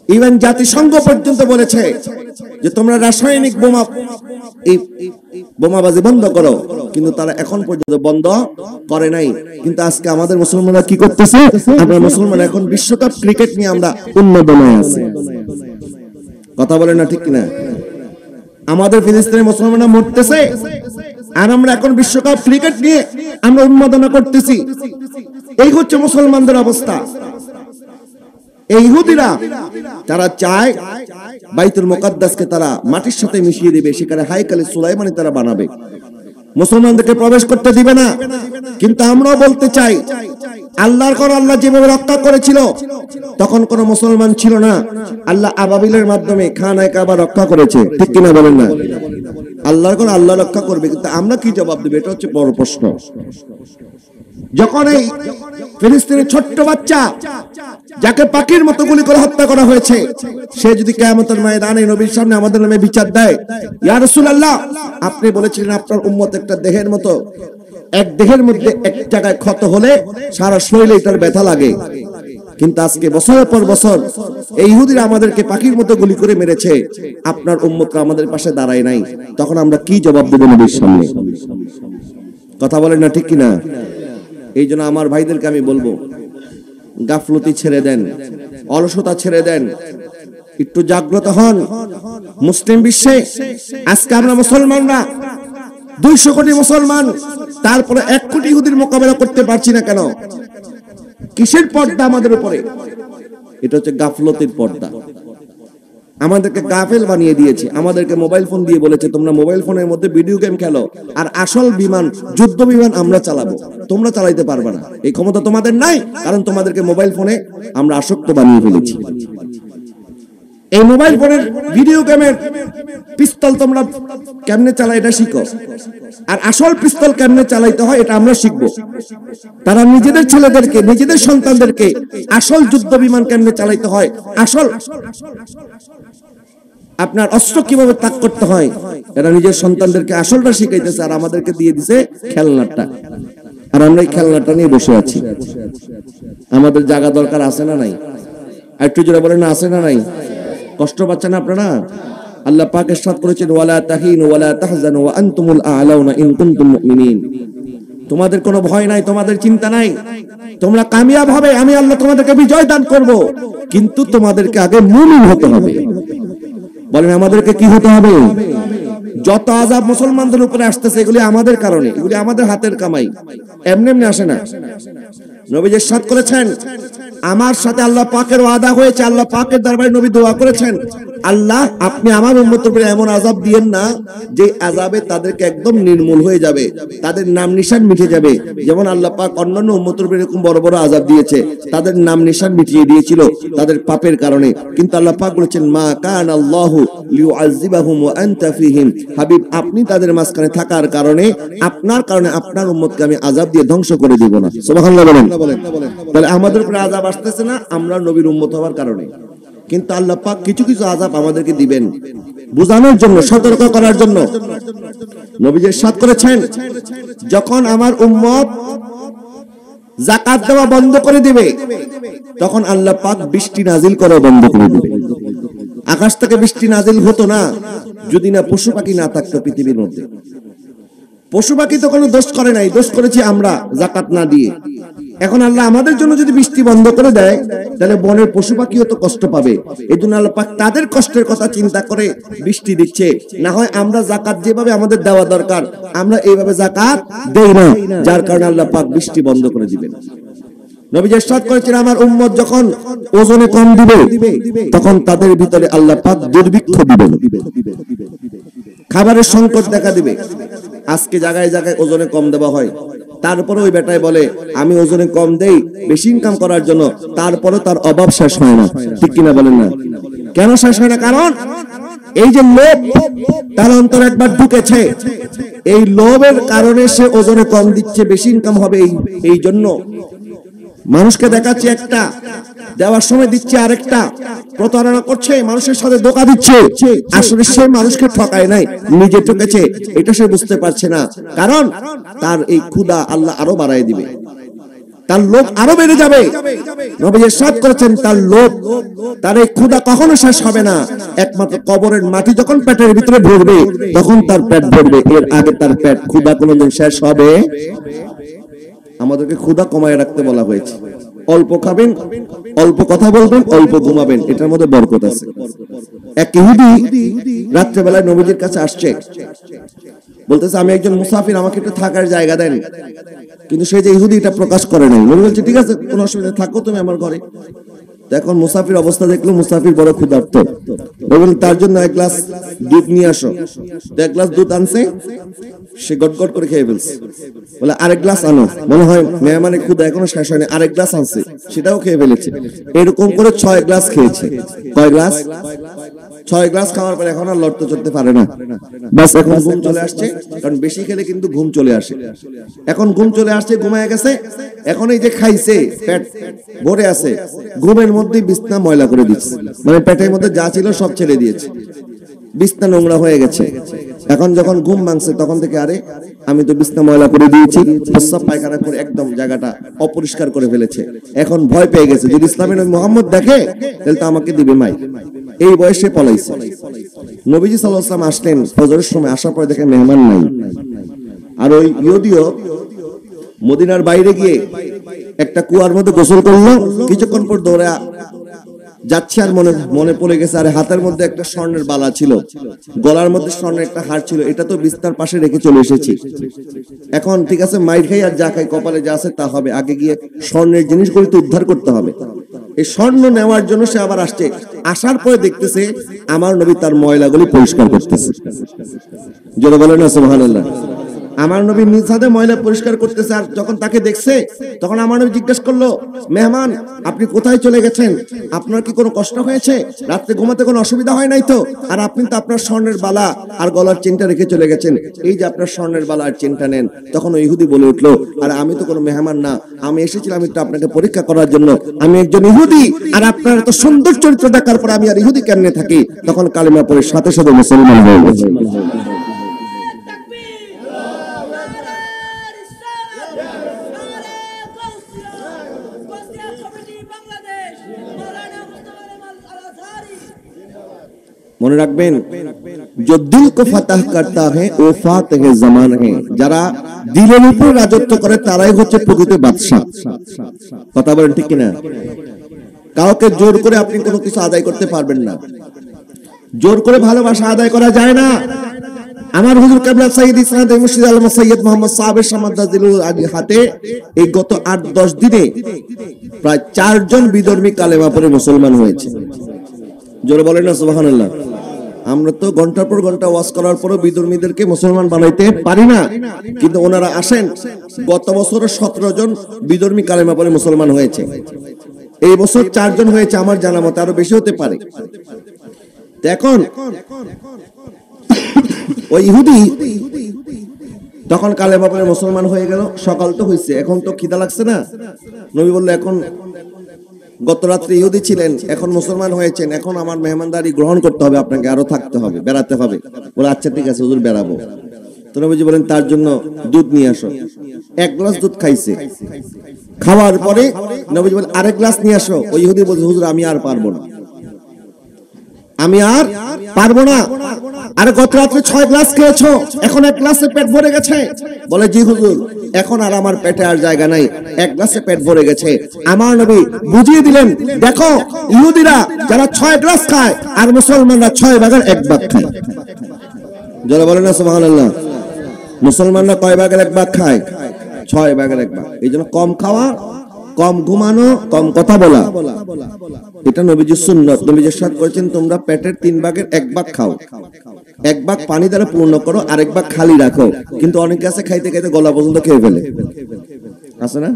ইভেন জাতিসংঘ পর্যন্ত বলেছে যে তোমরা রাসায়নিক বোমা, এই বোমাবাজি বন্ধ করো, কিন্তু তারা এখন পর্যন্ত বন্ধ করে নাই। কিন্তু আজকে আমাদের মুসলমানরা কি করতেছে? আমরা মুসলমান এখন বিশ্বকাপ ক্রিকেট নিয়ে আমরা উন্মাদনায় আছি। কথা বলেন না, ঠিক কিনা? আমাদের ফিলিস্তিনের মুসলমানরা মরতেছে, আর আমরা এখন বিশ্বকাপ ক্রিকেট নিয়ে আমরা উন্মাদনা করতেছি। এই হচ্ছে মুসলমানদের অবস্থা। এই ইহুদিরা তারা চায় বাইতুল মুকাদ্দাসকে তারা মাটির সাথে মিশিয়ে দিবে, সেখানে হাইকালে সুলাইমানি তারা বানাবে, মুসলমানদেরকে প্রবেশ করতে দিবে না। কিন্তু আমরাও বলতে চাই, আল্লাহর ঘর আল্লাহ যেভাবে রক্ষা করেছিল, তখন কোন মুসলমান ছিল না। আল্লাহ আবাবিলের মাধ্যমে খানায়ে কাবা রক্ষা করেছে, ঠিক কিনা বলেন না? আল্লাহর ঘর আল্লাহ রক্ষা করবে, কিন্তু আমরা কি জবাব দেব? এটা হচ্ছে বড় প্রশ্ন। যখন এই ফিলিস্তিনের ছোট্ট বাচ্চা, যাকে পাখির মতো গুলি করে হত্যা করা হয়েছে, সে যদি কিয়ামতের ময়দানে নবীর সামনে আমাদের নামে বিচার দেয়, ইয়া রাসূলুল্লাহ, আপনি বলেছিলেন আপনার উম্মত একটা দেহের মতো, এক দেহের মধ্যে এক জায়গায় ক্ষত হলে সারা শরীরে এটার ব্যথা লাগে, কিন্তু আজকে বছরের পর বছর এই ইহুদিরা আমাদেরকে পাখির মতো গুলি করে মেরেছে, আপনার উম্মতরা আমাদের পাশে দাঁড়ায় নাই, তখন আমরা কি জবাব দেব নবীর সামনে? কথা বলেন না, ঠিক কিনা? এই জন্য আমার ভাইদেরকে আমি বলবো, গাফলতি ছেড়ে দেন, অলসতা ছেড়ে দেন, একটু জাগ্রত হন। মুসলিম বিশ্বে আজকে আমরা মুসলমানরা 200 কোটি মুসলমান, তারপরে 1 কোটি ইহুদির মোকাবেলা করতে পারছি না কেন? কিসের পর্দা আমাদের উপরে? এটা হচ্ছে গাফলতির পর্দা। আমাদেরকে গাফেল বানিয়ে দিয়েছে, আমাদেরকে মোবাইল ফোন দিয়ে বলেছে তোমরা মোবাইল ফোনের মধ্যে ভিডিও গেম খেলো, আর আসল বিমান, যুদ্ধ বিমান আমরা চালাবো, তোমরা চালাইতে পারবে না, এই ক্ষমতা তোমাদের নাই, কারণ তোমাদেরকে মোবাইল ফোনে আমরা আসক্ত বানিয়ে ফেলেছি। এই মোবাইল ফোনের ভিডিও গেমের পিস্তল তোমরা কেমনে চালায় এটা শিখো, আর আসল পিস্তল কেমনে চালাইতে হয় এটা আমরা শিখবো। তারা নিজেদের ছেলেদেরকে, নিজেদের সন্তানদেরকে আসল যুদ্ধ বিমান কেমনে চালাইতে হয়, আসল আপনার অস্ত্র কিভাবে তাক করতে হয়, এরা নিজের সন্তানদেরকে আসলটা শিখাইতেছে, আর আমাদেরকে দিয়ে দিছে খেলনাটা, আর আমরা এই খেলনাটা নিয়ে বসে আছি। আমাদের জায়গা দরকার আছে না নাই? একটু জোরে বলেন না, আছে না নাই? কষ্ট পাচ্ছেন আপনারা? আল্লাহ পাক ইরশাদ করেছেন ওয়ালা তাহিনু ওয়ালা তাহজানু ওয়া আনতুমুল আ'লাউনা ইন কুনতুম মুমিনিন। তোমাদের কোনো ভয় নাই, তোমাদের চিন্তা নাই, তোমরা কামিয়াব হবে, আমি আল্লাহ তোমাদেরকে বিজয় দান করব, কিন্তু তোমাদেরকে আগে মুমিন হতে হবে। বলেন আমাদেরকে কি হতে হবে? যত আযাব মুসলমানদের উপরে আসতেছে এগুলি আমাদের কারণে, এগুলি আমাদের হাতের কামাই, এমনি এমনি আসে না। নবী ইরশাদ করেছেন আমার সাথে আল্লাহ পাকের ওয়াদা হয়েছে, আল্লাহ পাকের দরবারে নবী দোয়া করেছেন আল্লাহ আপনি আমার উম্মতের উপরে এমন আযাব দিয়েন না যে আযাবে তাদেরকে একদম নির্মূল হয়ে যাবে, তাদের নাম নিশান মিটে যাবে। যেমন আল্লাহ পাক অন্যান্য উম্মতের উপরে এরকম বড় বড় আযাব দিয়েছে, তাদের নাম নিশান মিটিয়ে দিয়েছিল তাদের পাপের কারণে, কিন্তু আল্লাহ পাক বলেছেন মা কান আল্লাহু লিউআযিবাহুম ওয়া আনতা ফীহিম, হাবিব আপনি তাদের মাঝখানে থাকার কারণে, আপনার কারণে আপনার উম্মতকে আমি আযাব দিয়ে ধ্বংস করে দেব না। সুবহানাল্লাহ বলেন। তাহলে আমাদের উপরে আযাব আসতেছে না আমরা নবীর উম্মত হওয়ার কারণে, কিন্তু আল্লাহ পাক কিছু কিছু আযাব আমাদেরকে দিবেন বোঝানোর জন্য, সতর্ক করার জন্য। নবী ইরশাদ করেছেন যখন আমার উম্মত যাকাত দেওয়া বন্ধ করে দিবে তখন আল্লাহ পাক বৃষ্টি নাজিল করা বন্ধ করে দিবে। আকাশ থেকে বৃষ্টি নাজিল হতো না যদি না পশু পাখি না থাকতো পৃথিবীর মধ্যে। পশু পাখি তো কোনো দোষ করে নাই, দোষ করেছি আমরা যাকাত না দিয়ে। এখন আল্লাহ আমাদের জন্য যদি বৃষ্টি বন্ধ করে দেয় তাহলে বনের পশু পাখিও তো কষ্ট পাবে, এই জন্য আল্লাহ পাক তাদের কষ্টের কথা চিন্তা করে বৃষ্টি দিচ্ছে। না হয় আমরা যাকাত যেভাবে আমাদের দেওয়া দরকার আমরা এইভাবে যাকাত দেই না, যার কারণে আল্লাহ পাক বৃষ্টি বন্ধ করে দিবেন। নবী ইরশাদ করেছেন আমার উম্মত যখন ওজনে কম দিবে তখন তাদের ভিতরে আল্লাহ পাক দুর্ভিক্ষ দিবেন, খাবারের সংকট দেখা দিবে। আজকে জায়গায় জায়গায় ওজনে কম দেওয়া হয়, তারপরে ওই বেটায় বলে আমি ওজনে কম দেই বেশি ইনকাম করার জন্য, তারপরে তার অভাব শেষ হয় না, ঠিক কিনা বলেন না? কেন শেষ হয় না? কারণ এই যে লোভ তার অন্তরে একবার ঢুকেছে, এই লোভের কারণে সে ওজনে কম দিচ্ছে, বেশি ইনকাম হবে এই জন্য। মানুষকে দেখাচ্ছে একটা, দেওয়ার সময় দিচ্ছে আরেকটা, প্রতারণা করছে, মানুষের সাথে ধোঁকা দিচ্ছে, আসলে সে মানুষকে ঠকায় নাই, নিজে ঠকেছে, এটা সে বুঝতে পারছে না। কারণ তার এই ক্ষুধা আল্লাহ আরো বাড়ায় দিবে, তার লোভ আরো বেড়ে যাবে। নবী ইরশাদ করেছেন তার লোভ, তার এই ক্ষুধা কখনো শেষ হবে না, একমাত্র কবরের মাটি যখন পেটের ভিতরে ভরবে তখন তার পেট ভরবে, এর আগে তার পেট ক্ষুধা কোনোদিন শেষ হবে? আমাদেরকে ক্ষুধা কমায় রাখতে বলা হয়েছে, অল্প খাবেন, অল্প কথা বলবেন, অল্প ঘুমাবেন, এটার মধ্যে বরকত আছে। এক ইহুদি রাত্রেবেলায় নবীজির কাছে আসছে, বলতেছে আমি একজন মুসাফির, আমাকে একটু থাকার জায়গা দেন। কিন্তু সে যে ইহুদি এটা প্রকাশ করে নাই। নবী বলছে ঠিক আছে কোনো অসুবিধা, থাকো তুমি আমার ঘরে। এখন মুসাফির অবস্থা দেখলো, মুসাফির বড় ক্ষুধার্ত, তার জন্য এক গ্লাস দুধ নিয়ে আসো। এক গ্লাস দুধ আনছে, সে গটগট করে খেয়ে ফেলছে। বলে আরেক গ্লাস আনো, মনে হয় মেহমানের ক্ষুধা এখনো শেষ হয়নি, আরেক গ্লাস আনছে, সেটাও খেয়ে ফেলেছে। এরকম করে 6 গ্লাস খেয়েছে। কয় গ্লাস? 6 গ্লাস খাওয়ার পর এখন আর লড়তে চড়তে পারে না, বাস এখন ঘুম চলে আসছে। কারণ বেশি খেলে কিন্তু ঘুম চলে আসে, এখন ঘুম চলে আসছে, ঘুমায় গেছে। এখন এই যে খাইছে, পেট ভরে আছে, ঘুমের মধ্যে বিছনা ময়লা করে দিচ্ছে, মানে পেটের মধ্যে যা ছিল সব ছেড়ে দিয়েছে, বিছনা নোংরা হয়ে গেছে। এখন যখন ঘুম ভাঙছে তখন থেকে আরে আমি তো বিছনা ময়লা করে দিয়েছি, প্রস্রাব পায়খানা করে একদম জায়গাটা অপরিষ্কার করে ফেলেছে। এখন ভয় পেয়ে গেছে, যদি ইসলামের নবী মুহাম্মদ দেখে তাহলে তো আমাকে দিবে মাই। এই বয়সে পলাইছে। নবীজি সাল্লাল্লাহু আলাইহি ওয়াসাল্লাম আসলেন ফজরের সময়, আসার পরে দেখে মেহমান নাই। আর ওই ইহুদিও মদিনার বাইরে গিয়ে একটা কুয়ার মধ্যে গোসল করলো, কিছুক্ষণ পর দৌড়ে যাচ্ছে, আর মনে পড়ে গেছে আরে হাতের মধ্যে একটা স্বর্ণের বালা ছিল, গলার মধ্যে স্বর্ণের একটা হার ছিল, এটা তো বিছনার পাশে রেখে চলে এসেছি। এখন ঠিক আছে মাইর খাই আর যা খাই, কপালে যা আছে তা হবে, আগে গিয়ে স্বর্ণের জিনিসগুলো তো উদ্ধার করতে হবে। এই স্বর্ণ নেওয়ার জন্য সে আবার আসছে। আসার পরে দেখতেছে আমার নবী তার ময়লাগুলি পরিষ্কার করতেছে। জোরে বলেন না সুবহানাল্লাহ। আমার নবী নিজ হাতে ময়লা পরিষ্কার করতেছে। আর যখন তাকে দেখছে তখন আমার নবী জিজ্ঞেস করলো, মেহমান আপনি কোথায় চলে গেছেন? আপনার কি কোনো কষ্ট হয়েছে? রাত্রে ঘুমাতে কোনো অসুবিধা হয় নাই তো? আর আপনি তো আপনার স্বর্ণের বালা আর গলার চেনটা রেখে চলে গেছেন, এই যে আপনার স্বর্ণের বালা আর চেনটা নেন। তখন ওই ইহুদি বলে উঠলো, আর আমি তো কোনো মেহমান না, আমি এসেছিলাম একটু আপনাকে পরীক্ষা করার জন্য। আমি একজন ইহুদি, আর আপনার এত সুন্দর চরিত্র দেখার পর আমি আর ইহুদি কেমনে থাকি? তখন কালিমা পড়ে সাথে সাথে মুসলমান হয়ে গেছে। মনে রাখবেন, जो दिल को फतह करता है वो फातिह ज़मान है। যারা দিলের উপর রাজত্ব করে তারাই হচ্ছে প্রকৃত বাদশা। কথা বলেন ঠিক কিনা? কাউকে জোর করে আপনি কোনো কিছু আদায় করতে পারবেন না। জোর করে ভালোবাসা আদায় করা যায় না। আমার হুজুর কিবলা সাইয়্যিদ ইসনাদ মুর্শিদ আলম সৈয়দ মোহাম্মদ সাহেবের সামাদাজিলুল হাতে এই গত ৮-১০ দিনে প্রায় ৪ জন বিধর্মী কালেমা পড়ে মুসলমান হয়েছে। জোরে বলেন না সুবহানাল্লাহ। আমরা তো ঘন্টার পর ঘন্টা ওয়াজ করার পরও বিধর্মীদেরকে মুসলমান বানাইতে পারি না, কিন্তু ওনারা আসেন। গত বছর 17 জন বিধর্মী কালেমা পড়ে মুসলমান হয়েছে। এই বছর 4 জন হয়েছে, আমার জানা মতে আরো বেশি হতে পারে। এখন ওই ইহুদি তখন কালেমা পড়ে মুসলমান হয়ে গেল। সকাল তো হয়েছে, এখন তো খিদা লাগছে না। নবী বলল, এখন গত রাত্রে ইহুদি ছিলেন, এখন মুসলমান হয়েছেন, এখন আমার মেহমানদারি গ্রহণ করতে হবে, আপনাকে আরো থাকতে হবে, বেড়াতে হবে। বলে আচ্ছা ঠিক আছে হুজুর, বেড়াবো। তো নবীজি বলেন তার জন্য দুধ নিয়ে আসো। 1 গ্লাস দুধ খাইছে। খাওয়ার পরে নবীজি বলেন আরেক গ্লাস নিয়ে আসো। ওই ইহুদি বলছে, হুজুর আমি আর পারবো না, আমি আর পারবো না। আরে গত রাত্রে 6 গ্লাস খেয়েছো, এখন 1 গ্লাসে পেট ভরে গেছে। বলে জি হুজুর, এখন আর আমার পেটে আর জায়গা নাই, 1 গ্লাসে পেট ভরে গেছে। আমার নবী বুঝিয়ে দিলেন, দেখো ইহুদিরা যারা 6 গ্লাস খায় আর মুসলমানরা 6 ভাগের 1 ভাগ খায়। যারা বলেন না সুবহানাল্লাহ। মুসলমানরা কয় ভাগের 1 ভাগ খায়? 6 ভাগের 1 ভাগ। এই জন্য কম খাওয়া, কম ঘুমানো, কম কথা বলা, এটা নবীজির সুন্নাত। নবীজি ইরশাদ করেছেন, তোমরা পেটের 3 ভাগের 1 ভাগ খাও, 1 ভাগ পানি দ্বারা পূর্ণ করো, আর 1 ভাগ খালি রাখো। কিন্তু অনেকে আছে খাইতে খাইতে গলা পর্যন্ত খেয়ে ফেলে, আছে না?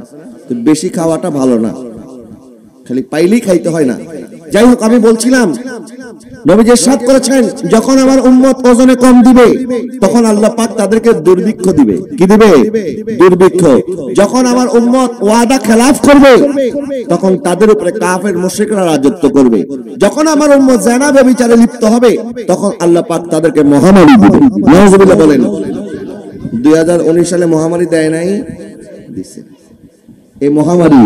তো বেশি খাওয়াটা ভালো না, খালি পাইলেই খাইতে হয় না। যাই হোক, আমি বলছিলাম নবীজি ইরশাদ করেছেন, যখন আমার উম্মত ওজনে কম দিবে তখন আল্লাহ পাক তাদেরকে দুর্ভিক্ষ দিবে। কি দিবে? দুর্ভিক্ষ। যখন আমার উম্মত ওয়াদা খেলাফ করবে তখন তাদের উপরে কাফের মুশরিকরা রাজত্ব করবে। যখন আমার উম্মত জিনা ব্যভিচারে লিপ্ত হবে তখন আল্লাহ পাক তাদেরকে মহামারী দিবে। নাউযুবিল্লাহ বলেন। 2019 সালে মহামারী দেয় নাই? দিছে। এই মহামারী,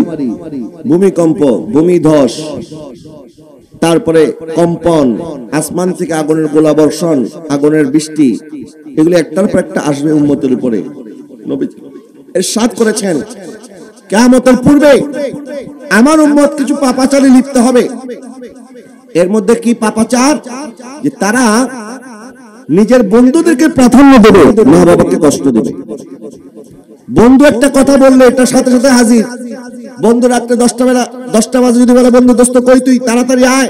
ভূমিকম্প, ভূমিধস, তারপরে কম্পন, আসমান থেকে আগুনের গোলা বর্ষণ, আগুনের বৃষ্টি, এগুলো একটার পর একটা আসবে উম্মতের উপরে। নবী ইরশাদ করেছেন, কিয়ামতের পূর্বে আমার উম্মত কিছু পাপাচারে লিপ্ত হবে। এর মধ্যে কি পাপাচার? যে তারা নিজের বন্ধুদেরকে প্রাধান্য দেবে, মা বাবাকে কষ্ট দেবে। বন্ধু একটা কথা বললে এটার সাথে সাথে হাজির। বন্ধু রাত্রে 10টা বাজে যদি বলে, বন্ধু দোস্ত কই তুই, তাড়াতাড়ি আয়,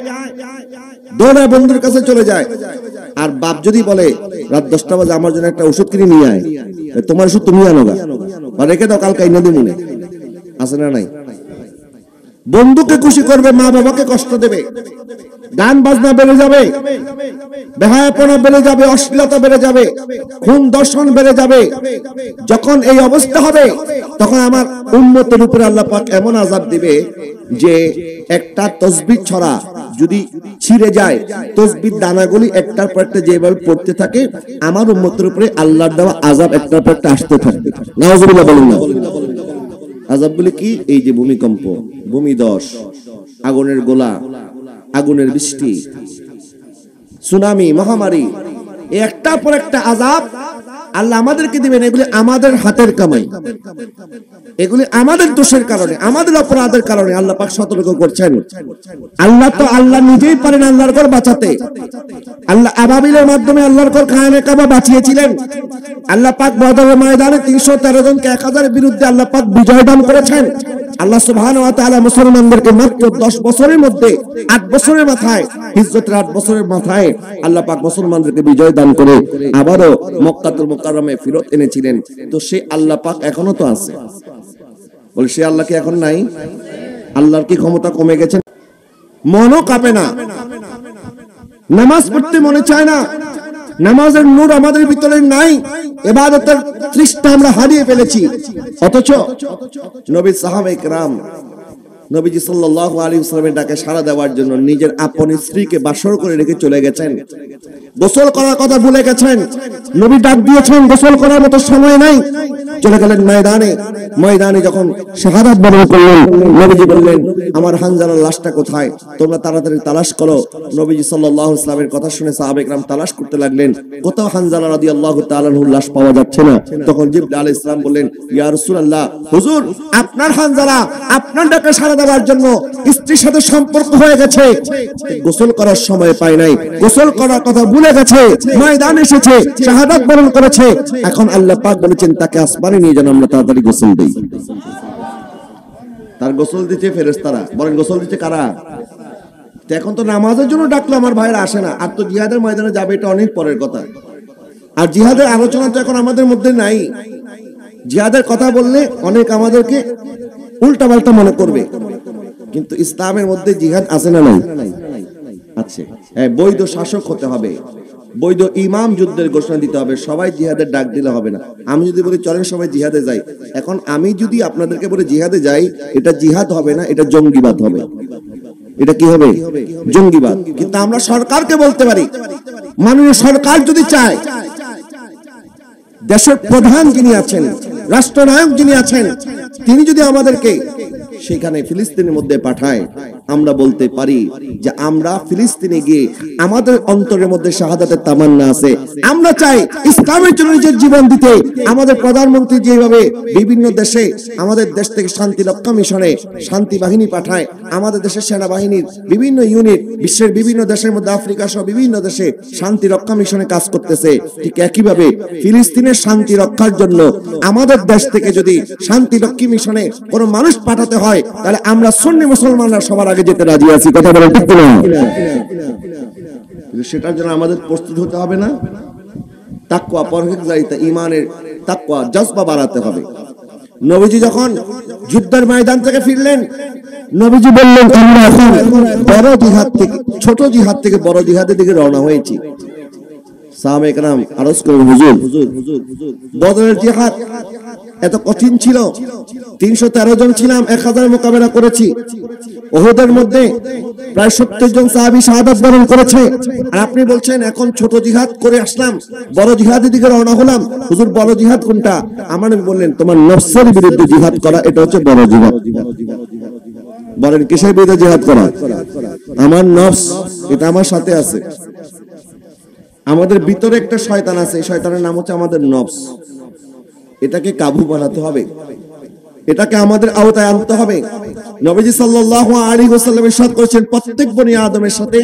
দৌড়ায় বন্ধুর কাছে চলে যায়। আর বাপ যদি বলে রাত 10টা বাজে আমার জন্য একটা ওষুধ কিনে নিয়ে আয়, তোমার ওষুধ তুমি আনো গা, বা রেখে দাও কালকে এনে দিই, মনে আছে না নাই? বন্ধুকে খুশি করবে, মা বাবাকে কষ্ট দেবে। গান বাজনা বেড়ে যাবে, বেহায়াপনা বেড়ে যাবে, অশ্লীলতা বেড়ে যাবে, খুন দর্শন বেড়ে যাবে। যখন এই অবস্থা হবে তখন আমার উম্মতের উপরে আল্লাহ পাক এমন আযাব দিবে যে একটা তাসবিহ ছড়া যদি ছিঁড়ে যায়, তাসবিহর দানাগুলি একটার পর একটা যেভাবে পড়তে থাকে, আমার উম্মতের উপরে আল্লাহর দেওয়া আযাব একটার পর একটা আসতে থাকবে। নাউযুবিল্লাহ বলেন না। আযাবগুলি কি? এই যে ভূমিকম্প, ভূমিধস, আগুনের গোলা, আগুনের বৃষ্টি, সুনামি, মহামারী, একটার পর একটা আযাব আল্লাহ আমাদেরকে দিবেন। এগুলি আমাদের হাতের কামাই, এগুলি আমাদের দোষের কারণে, আমাদের অপরাধের কারণে। আল্লাহ পাক সতর্ক করছেন। আল্লাহ নিজেই পারেন আল্লাহর ঘর বাঁচাতে। আল্লাহ আবাবিলের মাধ্যমে আল্লাহর ঘর খানে কাবা বাঁচিয়েছিলেন। আল্লাহ পাক বদরের ময়দানে 313 জনকে 1000 বিরুদ্ধে আল্লাহ পাক বিজয় দান করেছেন। আল্লাহ সুবহানাহু ওয়া তাআলা মুসলমানদেরকে মাত্র 10 বছরের মধ্যে 8 বছরের মাথায় হিজরতের 8 বছরের মাথায় আল্লাহ পাক মুসলমানদেরকে বিজয় দান করে আবারো মক্কাতুল মুকাররমে ফিরত এনেছিলেন। তো সেই আল্লাহ পাক এখনো তো আছে, বলে সে আল্লাহ কি এখন নাই? আল্লাহর কি ক্ষমতা কমে গেছে? মনও কাঁপে না, নামাজ পড়তে মনে চায় না, নামাজের নূর আমাদের ভিতরে নাই, ইবাদতের তৃষ্ণা আমরা হারিয়ে ফেলেছি। অথচ নবী সাহাবায়ে কেরাম নবীজি সাল্লাল্লাহু আলাইহি ওয়াসাল্লামের ডাকে সাড়া দেওয়ার জন্য নিজের আপন স্ত্রীকে বাসর করে রেখে চলে গেছেন, গোসল করার কথা ভুলে গেছেন। নবী ডাক দিয়েছেন, গোসল করার মতো সময় নাই, চলে গেলেন ময়দানে। ময়দানে যখন শাহাদাত বরণ করলেন, নবীজি বললেন, আমার হানজালার লাশটা কোথায়? তোমরা তাড়াতাড়ি তালাশ করো। নবীজি সাল্লাল্লাহু আলাইহি ওয়াসাল্লামের কথা শুনে সাহাবায়ে কেরাম তালাশ করতে লাগলেন, কোথাও হানজালা রাদিয়াল্লাহু তাআলা আনহুর লাশ পাওয়া যাচ্ছে না। তখন জিবরিল আলাইহিস সালাম বললেন, ইয়া রাসূলুল্লাহ, হুজুর আপনার হানজালা আপনার ডাকে সাড়া দেওয়ার জন্য স্ত্রীর সাথে সম্পর্ক হয়ে গেছে, গোসল করার সময় পায় নাই, গোসল করার কথা ভুলে গেছে, ময়দানে এসেছে, শাহাদাত বরণ করেছে। এখন আল্লাহ পাক বলেছেন তাকে আসমানে নিয়ে যান, আমরা তাড়াতাড়ি গোসল দেই। তার গোসল দিচ্ছে ফেরেশতারা। বলেন গোসল দিচ্ছে কারা? এখন তো নামাজের জন্য ডাকলো আমার ভাইরা আসে না, আর তো জিহাদের ময়দানে যাবে, এটা অনেক পরের কথা। আর জিহাদের আলোচনা তো এখন আমাদের মধ্যে নাই। জিহাদের কথা বললে অনেক আমাদেরকে উল্টা পাল্টা মনে করবে, কিন্তু ইসলামের মধ্যে জিহাদ আছে না নাই? আছে। বৈধ শাসক হতে হবে, বৈধ ইমাম যুদ্ধের ঘোষণা দিতে হবে, সবাই জিহাদের ডাক দিলে হবে না। আমি যদি বলি চলেন সবাই জিহাদে যাই, এখন আমি যদি আপনাদেরকে বলে জিহাদে যাই, এটা জিহাদ হবে না, এটা জঙ্গিবাদ হবে। এটা কি হবে? জঙ্গিবাদ। কিন্তু আমরা সরকারকে বলতে পারি, মাননীয় সরকার যদি চায়, দেশের প্রধান যিনি আছেন, রাষ্ট্রনায়ক যিনি আছেন, তিনি যদি আমাদেরকে সেখানে ফিলিস্তিনের মধ্যে পাঠায়, আমরা বলতে পারি যে আমরা ফিলিস্তিনে গিয়ে আমাদের অন্তরের মধ্যে শাহাদাতের তামান্না আছে, আমরা চাই ইসলামের জন্য নিজের জীবন দিতে। আমাদের প্রধানমন্ত্রী যেভাবে বিভিন্ন দেশে আমাদের দেশ থেকে শান্তি রক্ষা মিশনে শান্তি বাহিনী পাঠায়, আমাদের দেশের সেনাবাহিনীর বিভিন্ন ইউনিট বিশ্বের বিভিন্ন দেশের মধ্যে আফ্রিকা সহ বিভিন্ন দেশে শান্তি রক্ষা মিশনে কাজ করতেছে, ঠিক একইভাবে ফিলিস্তিনের শান্তি রক্ষার জন্য আমাদের দেশ থেকে যদি শান্তি রক্ষী মিশনে কোনো মানুষ পাঠাতে হয়, তাহলে আমরা সুন্নি মুসলমানরা সবার আগে যেতে রাজি আছি। কথা বলেন ঠিক না? সেটার জন্য আমাদের প্রস্তুত হতে হবে না? তাকওয়া, পরহেজগারিতা, ঈমানের তাকওয়া, জজবা বাড়াতে হবে। নবীজি যখন যুদ্ধের ময়দান থেকে ফিরলেন, নবীজি বললেন, আমরা এখন বড় জিহাদ থেকে ছোট জিহাদ থেকে বড় জিহাদের দিকে রওনা হয়েছি। সাহাবায়ে কেরাম আরজ করেন, হুজুর বদরের জিহাদ এত কঠিন ছিল, 313 জন ছিলাম, 1000 মোকাবেলা করেছি। উহুদের মধ্যে প্রায় 70 জন সাহাবী শাহাদাত বরণ করেছে, আর আপনি বলছেন এখন ছোট জিহাদ করে আসলাম, বড় জিহাদের দিকে রওনা হলাম। হুজুর বড় জিহাদ কোনটা? আমার নবী বললেন, তোমার নফসের বিরুদ্ধে জিহাদ করা, এটা হচ্ছে বড় জিহাদ। বলেন কিসের বিরুদ্ধে জিহাদ করা? আমার নফস, এটা আমার সাথে আছে। আমাদের ভিতরে একটা শয়তান আছে, এই শয়তানের নাম হচ্ছে আমাদের নফস। এটাকে কাবু বানাতে হবে, এটাকে আমাদের আওতায় আনতে হবে। নবীজি সাল্লাল্লাহু আলাইহি ওয়াসাল্লাম ইরশাদ করেছেন, প্রত্যেক বনি আদমের সাথে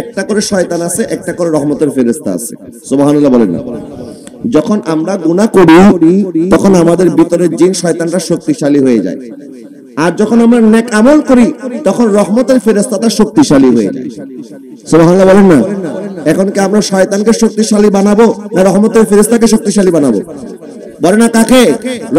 একটা করে শয়তান আছে, একটা করে রহমতের ফেরেশতা আছে। সুবহানাল্লাহ বলেন না? যখন আমরা গুনাহ করি, তখন আমাদের ভিতরে জিন শয়তানটা শক্তিশালী হয়ে যায়, আর যখন আমরা নেক আমল করি, তখন রহমতের ফেরেশতাটা শক্তিশালী হয়ে যায়। সুবহানাল্লাহ বলেন না? এখন কি আমরা শয়তানকে শক্তিশালী বানাবো না রহমতের ফেরেশতাকে শক্তিশালী বানাবো? বলে না কাকে?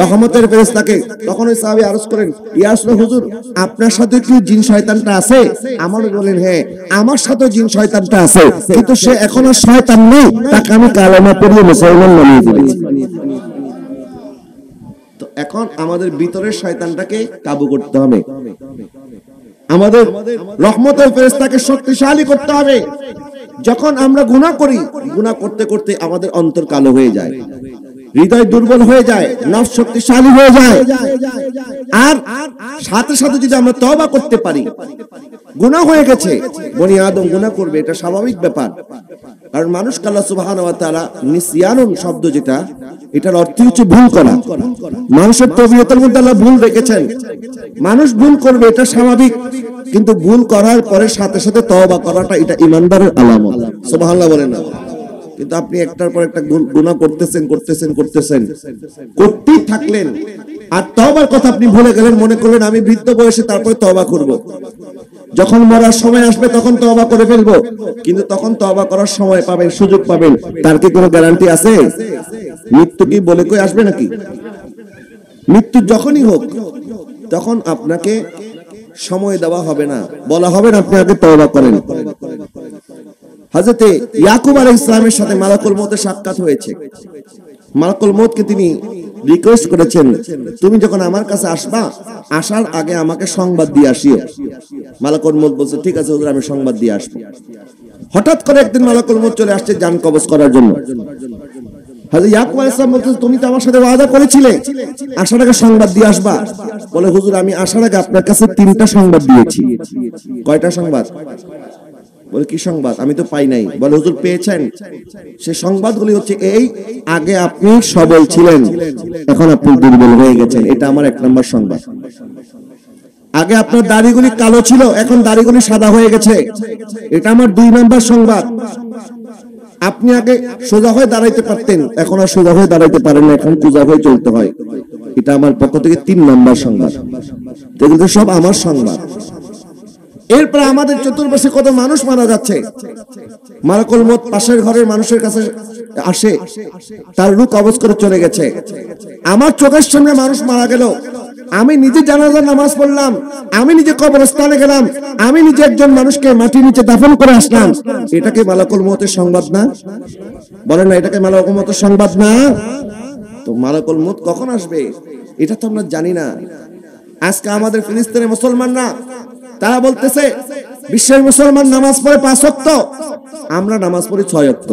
রহমতের ফেরেশতাকে। তখন ওই সাহাবী আরজ করেন, ইয়া রাসূলুল্লাহ, হুজুর আপনার সাথে কি জিন শয়তানটা আছে? আমার বলেন, হ্যাঁ আমার সাথে জিন শয়তানটা আছে, কিন্তু সে এখনো শয়তান নেই, তাকে আমি কালেমা পড়িয়ে মুসলমান বানিয়ে দিয়েছি। তো এখন আমাদের ভিতরের শয়তানটাকে কাবু করতে হবে, আমাদের রহমতের ফেরেশতাকে শক্তিশালী করতে হবে। যখন আমরা গুনাহ করি, গুনাহ করতে করতে আমাদের অন্তর কালো হয়ে যায়, হৃদয় দুর্বল হয়ে যায়, নফস শক্তিশালী হয়ে যায়, আর সাথে সাথে যদি আমরা তওবা করতে পারি, গুনাহ হয়ে গেছে, বনি আদম গুনাহ করবে, এটা স্বাভাবিক ব্যাপার। কারণ মানুষকে আল্লাহ সুবহানাহু ওয়া তাআলা নিসিয়ানুন শব্দ যেটা, এটার অর্থ হচ্ছে ভুল করা। মানুষের তবিয়তের মধ্যে আল্লাহ ভুল রেখেছেন, মানুষ ভুল করবে, এটা স্বাভাবিক, কিন্তু ভুল করার পরে সাথে সাথে তওবা করাটা, এটা ঈমানদারের আলামত। সুবহানাল্লাহ বলেন না? কিন্তু আপনি একটার পর একটা গুনাহ করতেছেন করতেই থাকলেন, আর তওবার কথা আপনি ভুলে গেলেন, মনে করলেন আমি বৃদ্ধ বয়সে তারপরে তওবা করব। যখন মরার সময় আসবে তখন তওবা করে ফেলবো, কিন্তু তখন তওবা করার সময় পাবেন, সুযোগ পাবেন, তার কি কোনো গ্যারান্টি আছে? মৃত্যু কি বলে কই আসবে নাকি? মৃত্যু যখনই হোক তখন আপনাকে সময় দেওয়া হবে না, বলা হবে না আপনি আগে তওবা করেন। হযরতে ইয়াকুব আলাইহিস সালামের সাথে মালাকুল মউতের সাক্ষাৎ হয়েছে। মালাকুল মউতকে তিনি রিকোয়েস্ট করেছেন, তুমি যখন আমার কাছে আসবা, আসার আগে আমাকে সংবাদ দিয়ে আসিও। মালাকুল মউত বলছে, ঠিক আছে হুজুর, আমি সংবাদ দিয়ে আসবো। হঠাৎ করে একদিন মালাকুল মউত চলে আসছে জান কবজ করার জন্য। হযরত ইয়াকুব আলাইহিস সালাম বলতেন, তুমি তো আমার সাথে ওয়াদা করেছিলে আসার আগে সংবাদ দিয়ে আসবা। বলে, হুজুর আমি আসার আগে আপনার কাছে 3টা সংবাদ দিয়েছি। কয়টা সংবাদ? বলে, কি সংবাদ? আমি তো পাই নাই। বলে, হুজুর পেয়েছেন? সে সংবাদগুলি হচ্ছে এই, আগে আপনি সবল ছিলেন, এখন আপনি দুর্বল হয়ে গেছেন, এটা আমার 1 নম্বর সংবাদ। আগে আপনার দাড়িগুলি কালো ছিল, এখন দাড়িগুলি সাদা হয়ে গেছে, এটা আমার 2 নম্বর সংবাদ। আপনি আগে সোজা হয়ে দাঁড়াইতে পারতেন, এখন আর সোজা হয়ে দাঁড়াইতে পারেন না, এখন সোজা হয়ে চলতে হয়, এটা আমার পক্ষ থেকে 3 নম্বর সংবাদ। এগুলো সব আমার সংবাদ। এরপর আমাদের চতুর্পাশে কত মানুষ মারা যাচ্ছে। মালাকুল মউত পাশের ঘরের মানুষের কাছে আসে, তার রূহ কবজ করে চলে গেছে। আমার চোখের সামনে মানুষ মারা গেল, আমি নিজে জানাজার নামাজ পড়লাম, আমি নিজে কবরস্থানে গেলাম, আমি নিজে একজন মানুষকে মাটির নিচে দাফন করে আসলাম। এটাকে মালাকুল মউতের সংবাদ না? বলেন না, এটাকে মালাকুল মউতের সংবাদ না? তো মালাকুল মউত কখন আসবে এটা তো আমরা জানি না। আজকে আমাদের ফিলিস্তিনের মুসলমানরা তারা বলতেছে বিশ্বের মুসলমান নামাজ পড়ে 5 ওয়াক্ত, আমরা নামাজ পড়ি 6 ওয়াক্ত।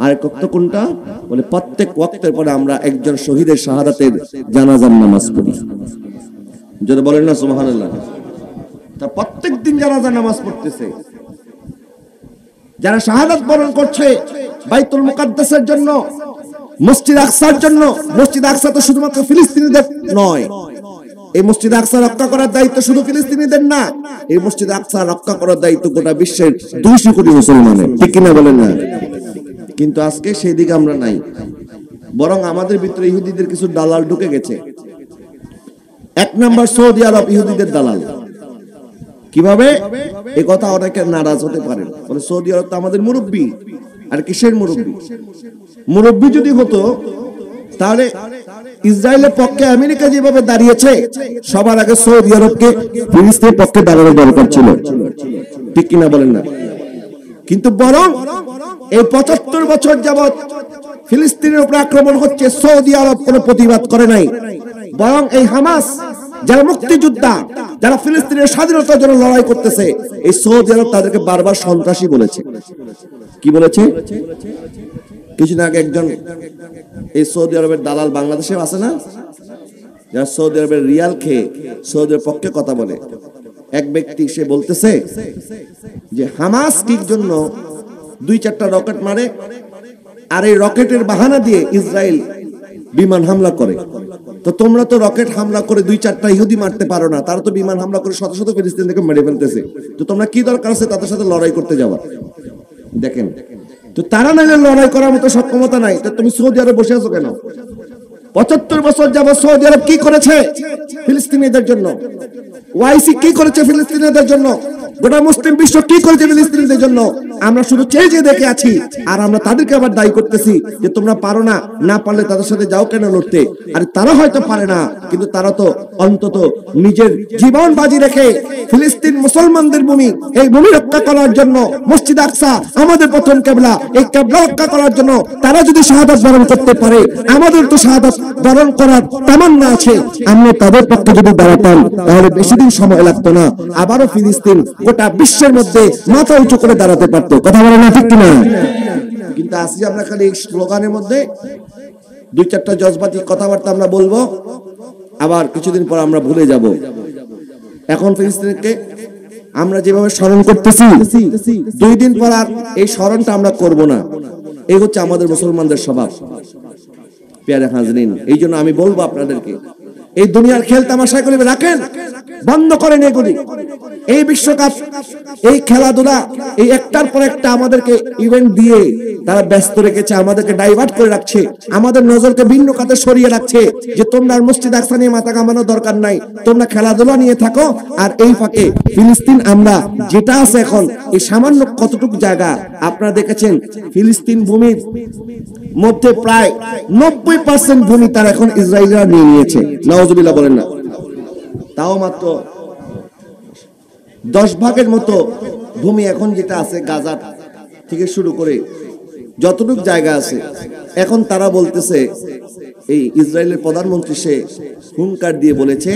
আরেক ওয়াক্ত কোনটা? বলে প্রত্যেক ওয়াক্তের পরে আমরা একজন শহীদের শাহাদাতের জানাজার নামাজ পড়ি। যদি বলেন না সুবহানাল্লাহ। তা প্রত্যেক দিন জানাজার নামাজ পড়তেছে। যারা শাহাদাত বরণ করছে বাইতুল মুকাদ্দাসের জন্য, মসজিদ আকসার জন্য। মসজিদ আকসা তো শুধুমাত্র ফিলিস্তিনিদের নয়, এই মসজিদ আকসা রক্ষা করার দায়িত্ব শুধু ফিলিস্তিনিদের না, এই মসজিদ আকসা রক্ষা করার দায়িত্ব গোটা বিশ্বের 200 কোটি মুসলমানের, ঠিক কিনা বলেন না? কিন্তু আজকে সেই দিকে আমরা নাই, বরং আমাদের ভিতরে ইহুদিদের কিছু দালাল ঢুকে গেছে। 1 নম্বর সৌদি আরব ইহুদিদের দালাল। কিভাবে? এই কথা অনেকে নারাজ হতে পারেন, বলে সৌদি আরব তো আমাদের মুরব্বি। আর কিসের মুরব্বি? মুরব্বি যদি হতো তাহলে ইসরায়েলের পক্ষে আমেরিকা যেভাবে দাঁড়িয়েছে, সবার আগে সৌদি আরবকে ফিলিস্তিনের পক্ষে দাঁড়ানোর দরকার ছিল, ঠিক কিনা বলেন না? কিন্তু বরং এই 75 বছর যাবত ফিলিস্তিনের উপর আক্রমণ হচ্ছে, সৌদি আরব কোনো প্রতিবাদ করে নাই। বরং এই হামাস যারা মুক্তিযোদ্ধা, যারা ফিলিস্তিনের স্বাধীনতার জন্য লড়াই করতেছে, এই সৌদি আরব তাদেরকে বারবার সন্ত্রাসী বলেছে। কি বলেছে? কিছুদিন আগে একজন এই সৌদি আরবের দালাল বাংলাদেশে আছে না, যারা সৌদি আরবের রিয়াল খেয়ে সৌদি আরবের পক্ষে কথা বলে, এক ব্যক্তি সে বলতেছে যে হামাস কি জন্য 2-4টা রকেট মারে, আর এই রকেটের বাহানা দিয়ে ইসরায়েল বিমান হামলা করে। তো তোমরা তো রকেট হামলা করে 2-4টা ইহুদি মারতে পারো না, তারা তো বিমান হামলা করে শত শত ফিলিস্তিনিদেরকে মেরে ফেলতেছে, তো তোমরা কি দরকার আছে তাদের সাথে লড়াই করতে যাওয়া? দেখেন, তো তারা নাইলে লড়াই করার মতো সক্ষমতা নাই, তো তুমি সৌদি আরবে বসে আছো কেন? 75 বছর যাবত সৌদি আরব কি করেছে ফিলিস্তিনিদের জন্য? ওআইসি কি করেছে ফিলিস্তিনিদের জন্য? গোটা মুসলিম বিশ্ব কি করেছে ফিলিস্তিনিদের জন্য? আমরা শুধু চেয়ে চেয়ে দেখে আছি, আর আমরা তাদেরকে আবার দায়ী করতেছি যে তোমরা পারো না, না পারলে তাদের সাথে যাও কেন লড়তে? আর তারা হয়তো পারে না, কিন্তু তারা তো অন্তত নিজের জীবন বাজি রেখে ফিলিস্তিন মুসলমানদের ভূমি, এই ভূমি রক্ষা করার জন্য, মসজিদ আকসা আমাদের প্রথম কিবলা, এই কিবলা রক্ষা করার জন্য তারা যদি শাহাদাত বরণ করতে পারে, আমাদের তো শাহাদাত বরণ করার তামান্না আছে। আমরা তাদের পক্ষে যদি দাঁড়াতাম তাহলে বেশি দিন সময় লাগতো না, আবারও ফিলিস্তিন গোটা বিশ্বের মধ্যে মাথা উঁচু করে দাঁড়াতে পারতো। কথা বলে না, ঠিক কিনা? কিন্তু আজকে আমরা খালি স্লোগানের মধ্যে 2-4টা জজবাতি কথাবার্তা আমরা বলবো, আবার কিছুদিন পর আমরা ভুলে যাব। এখন ফিলিস্তিনকে আমরা যেভাবে স্মরণ করতেছি, 2 দিন পর আর এই স্মরণটা আমরা করব না। এই হচ্ছে আমাদের মুসলমানদের স্বভাব। প্যারে হাজরিন, এই জন্য আমি বলবো আপনাদেরকে, এই দুনিয়ার খেল তামাশা করে রাখেন, বন্ধ করেন এগুলি। এই বিশ্বকাপ, এই খেলাধুলা, এই একটার পর একটা আমাদেরকে ইভেন্ট দিয়ে তারা ব্যস্ত রেখেছে, আমাদেরকে ডাইভার্ট করে রাখছে, আমাদের নজরকে ভিন্ন খাতে সরিয়ে রাখছে যে তোমরা আর মসজিদ আকসা নিয়ে মাথা ঘামানোর দরকার নাই, তোমরা খেলাধুলা নিয়ে থাকো। আর এই ফাঁকে ফিলিস্তিন আমরা যেটা আছে এখন, এই সামান্য কতটুকু জায়গা আপনারা দেখেছেন, ফিলিস্তিন ভূমির মধ্যে প্রায় 90% ভূমি তারা এখন ইসরায়েলরা নিয়ে নিয়েছে। নাউজুবিল্লাহ বলেন না। তাও মাত্র 10 ভাগের মতো ভূমি এখন যেটা আছে গাজা থেকে শুরু করে যতটুকু জায়গা আছে, এখন তারা বলতেছে, এই ইসরায়েলের প্রধানমন্ত্রী সে হুঙ্কার দিয়ে বলেছে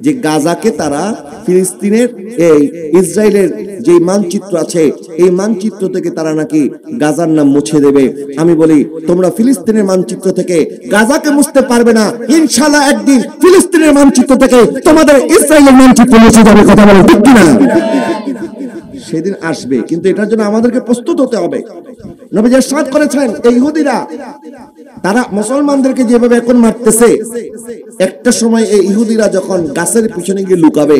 যে গাজাকে তারা ফিলিস্তিনের এই ইসরায়েলের যে মানচিত্র আছে এই মানচিত্র থেকে তারা নাকি গাজার নাম মুছে দেবে। আমি বলি তোমরা ফিলিস্তিনের মানচিত্র থেকে গাজাকে মুছতে পারবে না, ইনশাআল্লাহ একদিন ফিলিস্তিনের মানচিত্র থেকে তোমাদের ইসরায়েলের মানচিত্র মুছে যাবে। কথা বলো ঠিক কিনা? সেদিন আসবে, কিন্তু এটার জন্য আমাদেরকে প্রস্তুত হতে হবে। নবীজি ইরশাদ করেছেন, এই ইহুদিরা তারা মুসলমানদেরকে যেভাবে এখন মারতেছে, একটা সময় এই ইহুদিরা যখন গাছের পিছনে গিয়ে লুকাবে,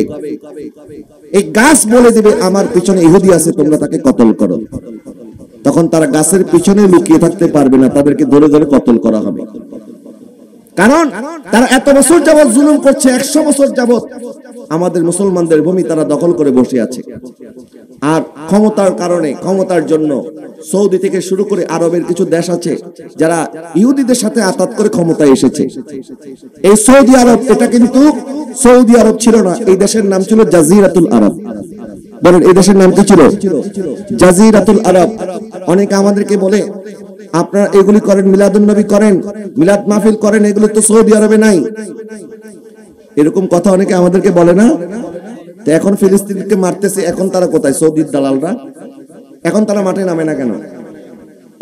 এই গাছ বলে দিবে আমার পিছনে ইহুদি আছে, তোমরা তাকে কতল করো। তখন তারা গাছের পিছনে লুকিয়ে থাকতে পারবে না, তাদেরকে ধরে ধরে কতল করা হবে। কারণ তারা এত বছর যাবত জুলুম করছে, 100 বছর যাবত আমাদের মুসলমানদের ভূমি তারা দখল করে বসে আছে। আর ক্ষমতার কারণে, ক্ষমতার জন্য সৌদি থেকে শুরু করে আরবের কিছু দেশ আছে যারা ইহুদিদের সাথে আতাত করে ক্ষমতায় এসেছে। এই সৌদি আরব, এটা কিন্তু সৌদি আরব ছিল না, এই দেশের নাম ছিল জাজিরাতুল আরব। বলেন এই দেশের নাম কি ছিল? জাজিরাতুল আরব। অনেকে আমাদেরকে বলে আপনারা এগুলি করেন, মিলাদুন নবী করেন, মিলাদ মাহফিল করেন, এগুলো তো সৌদি আরবে নাই। এরকম কথা অনেকে আমাদেরকে বলে না? তো এখন ফিলিস্তিনকে মারতেছে, এখন তারা কোথায়? সৌদির দালালরা। এখন তারা মাঠে নামে না কেন?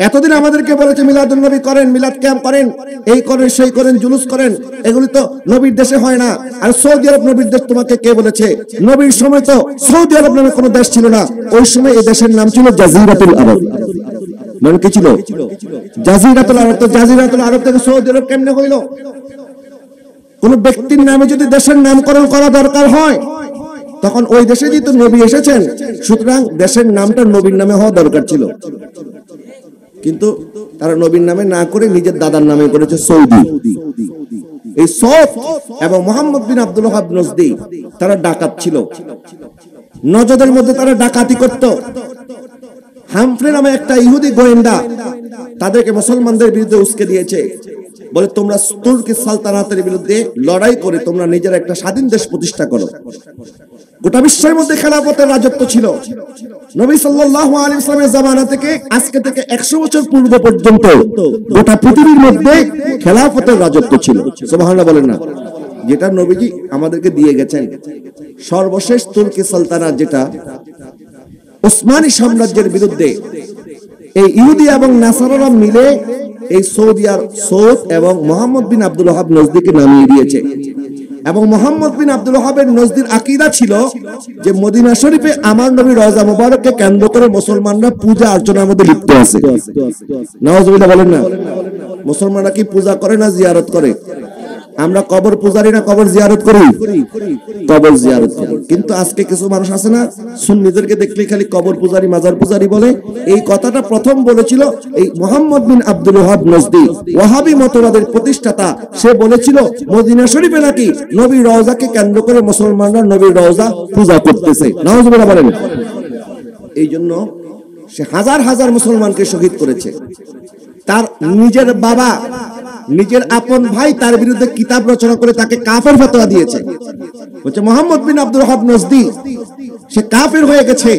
এতদিন আমাদেরকে বলেছে মিলাদুন নবী করেন, মিলাদ ক্যাম্প করেন, এই করেন, সেই করেন, জুলুস করেন, এগুলি তো নবীর দেশে হয় না। আর সৌদি আরব নবীর দেশ তোমাকে কে বলেছে? নবীর সময় তো সৌদি আরব নামে কোনো দেশ ছিল না, ওই সময় এই দেশের নাম ছিল জাজিরাতুল আরব। মানে কি ছিল? জাজিরাতুল আরব। তো জাজিরাতুল আরব থেকে সৌদি আরব কেমনে হইল? কোন ব্যক্তির নামে যদি দেশের নামকরণ করা দরকার হয়, তখন ওই দেশে যেহেতু নবী এসেছেন, সুতরাং দেশের নামটা নবীর নামে হওয়া দরকার ছিল। কিন্তু তারা নবীর নামে না করে নিজের দাদার নামে করেছে সৌদি। এই সৌদ এবং মোহাম্মদ বিন আব্দুল ওয়াহাব নজদি তারা ডাকাত ছিল, নজদের মধ্যে তারা ডাকাতি করত। হামফ্রে নামে একটা ইহুদি গোয়েন্দা তাদেরকে মুসলমানদের বিরুদ্ধে উস্কে দিয়েছে, বলে তোমরা তুর্কি সালতানাতের বিরুদ্ধে লড়াই করে তোমরা নিজের একটা স্বাধীন দেশ প্রতিষ্ঠা করো। গোটা বিশ্বের মধ্যে খেলাফতের রাজত্ব ছিল। নবী সাল্লাল্লাহু আলাইহি ওয়াসাল্লামের জামানা থেকে আজকে থেকে 100 বছর পূর্ব পর্যন্ত গোটা পৃথিবীর মধ্যে খেলাফতের রাজত্ব ছিল। সুবহানাল্লাহ বলেন না? যেটা নবীজি আমাদেরকে দিয়ে গেছেন। সর্বশেষ তুর্কি সালতানাত যেটা ওসমানী সাম্রাজ্যের বিরুদ্ধে এই ইহুদি এবং নাসারারা মিলে এই সৌদ এবং মোহাম্মদ বিন আব্দুল ওয়াহাব নজদিকে নামিয়ে দিয়েছে। এবং মোহাম্মদ বিন আব্দুল ওয়াহাবের নজদির আকীদা ছিল যে মদিনা শরীফে আমার নবী রওজা মুবারককে কেন্দ্র করে মুসলমানরা পূজা অর্চনার মধ্যে লিপ্ত আছে। নাউজুবিল্লাহ বলেন না? মুসলমানরা কি পূজা করে না জিয়ারত করে? আমরা কবর পূজারি না কবর জিয়ারত করি? কবর জিয়ারত করি। কিন্তু আজকে কিছু মানুষ আছে না, সুন্নিদেরকে দেখলে খালি কবর পূজারি, মাজার পূজারি বলে। এই কথাটা প্রথম বলেছিল এই মোহাম্মদ বিন আব্দুল ওয়াহাব নজদি, ওয়াহাবী মতবাদের প্রতিষ্ঠাতা। সে বলেছিল মদিনা শরীফে নাকি নবীর রওজাকে কেন্দ্র করে মুসলমানরা নবীর রওজা পূজা করতেছে। নাউজুবিল্লাহ বলেন। এই জন্য সে হাজার হাজার মুসলমানকে শহীদ করেছে। তার নিজের বাবা, নিজের আপন ভাই তার বিরুদ্ধে কিতাব রচনা করে তাকে কাফের ফতোয়া দিয়েছে। বলছে মোহাম্মদ বিন আব্দুল ওয়াহাব নজদি সে কাফের হয়ে গেছে,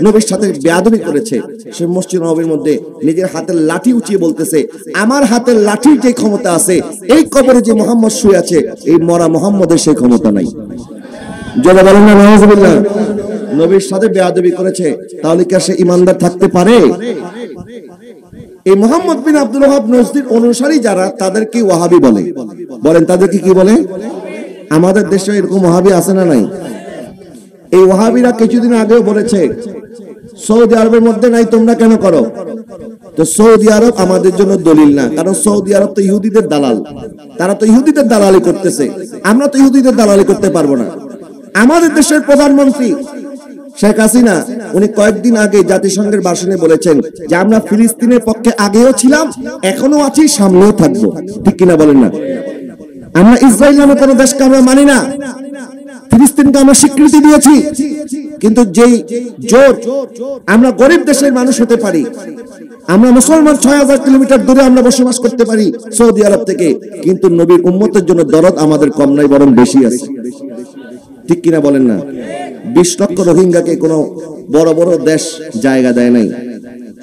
নবীর সাথে বেয়াদবি করেছে। সে মসজিদ নববীর মধ্যে নিজের হাতের লাঠি উঁচিয়ে বলতেছে, আমার হাতের লাঠির যে ক্ষমতা আছে, এই কবরে যে মোহাম্মদ শুয়ে আছে, এই মরা মোহাম্মদের সেই ক্ষমতা নাই। জোরে বলেন না নাউজুবিল্লাহ? নবীর সাথে বেয়াদবি করেছে, তাহলে কি সে ঈমানদার থাকতে পারে? এই মোহাম্মদ বিন আব্দুল ওয়াহাব নজদির অনুসারী যারা, তাদেরকে ওয়াহাবি বলে। বলেন তাদেরকে কি বলে? আমাদের দেশে এরকম ওয়াহাবি আছে না নাই? এই ওয়াহাবিরা কিছুদিন আগেও বলেছে সৌদি আরবের মধ্যে নাই, তোমরা কেন করো? তো সৌদি আরব আমাদের জন্য দলিল না, কারণ সৌদি আরব তো ইহুদিদের দালাল, তারা তো ইহুদিদের দালালি করতেছে। আমরা তো ইহুদিদের দালালি করতে পারবো না। আমাদের দেশের প্রধানমন্ত্রী শেখ হাসিনা উনি কয়েকদিন আগে জাতিসংঘের ভাষণে বলেছেন যে আমরা ফিলিস্তিনের পক্ষে আগেও ছিলাম, এখনো আছি, সামনেও থাকবো। ঠিক কিনা বলেন না? আমরা ইসরায়েল নামে কোনো দেশকে আমরা মানি না, ফিলিস্তিনকে আমরা স্বীকৃতি দিয়েছি, কিন্তু যেই জোর আমরা গরিব দেশের মানুষ হতে পারি, আমরা মুসলমান ৬০০০ কিলোমিটার দূরে আমরা বসবাস করতে পারি সৌদি আরব থেকে, কিন্তু নবীর উম্মতের জন্য দরদ আমাদের কম নাই, বরং বেশি আছে। ঠিক কিনা বলেন না? ২০ লক্ষ রোহিঙ্গাকে কোনো বড় বড় দেশ জায়গা দেয় নাই।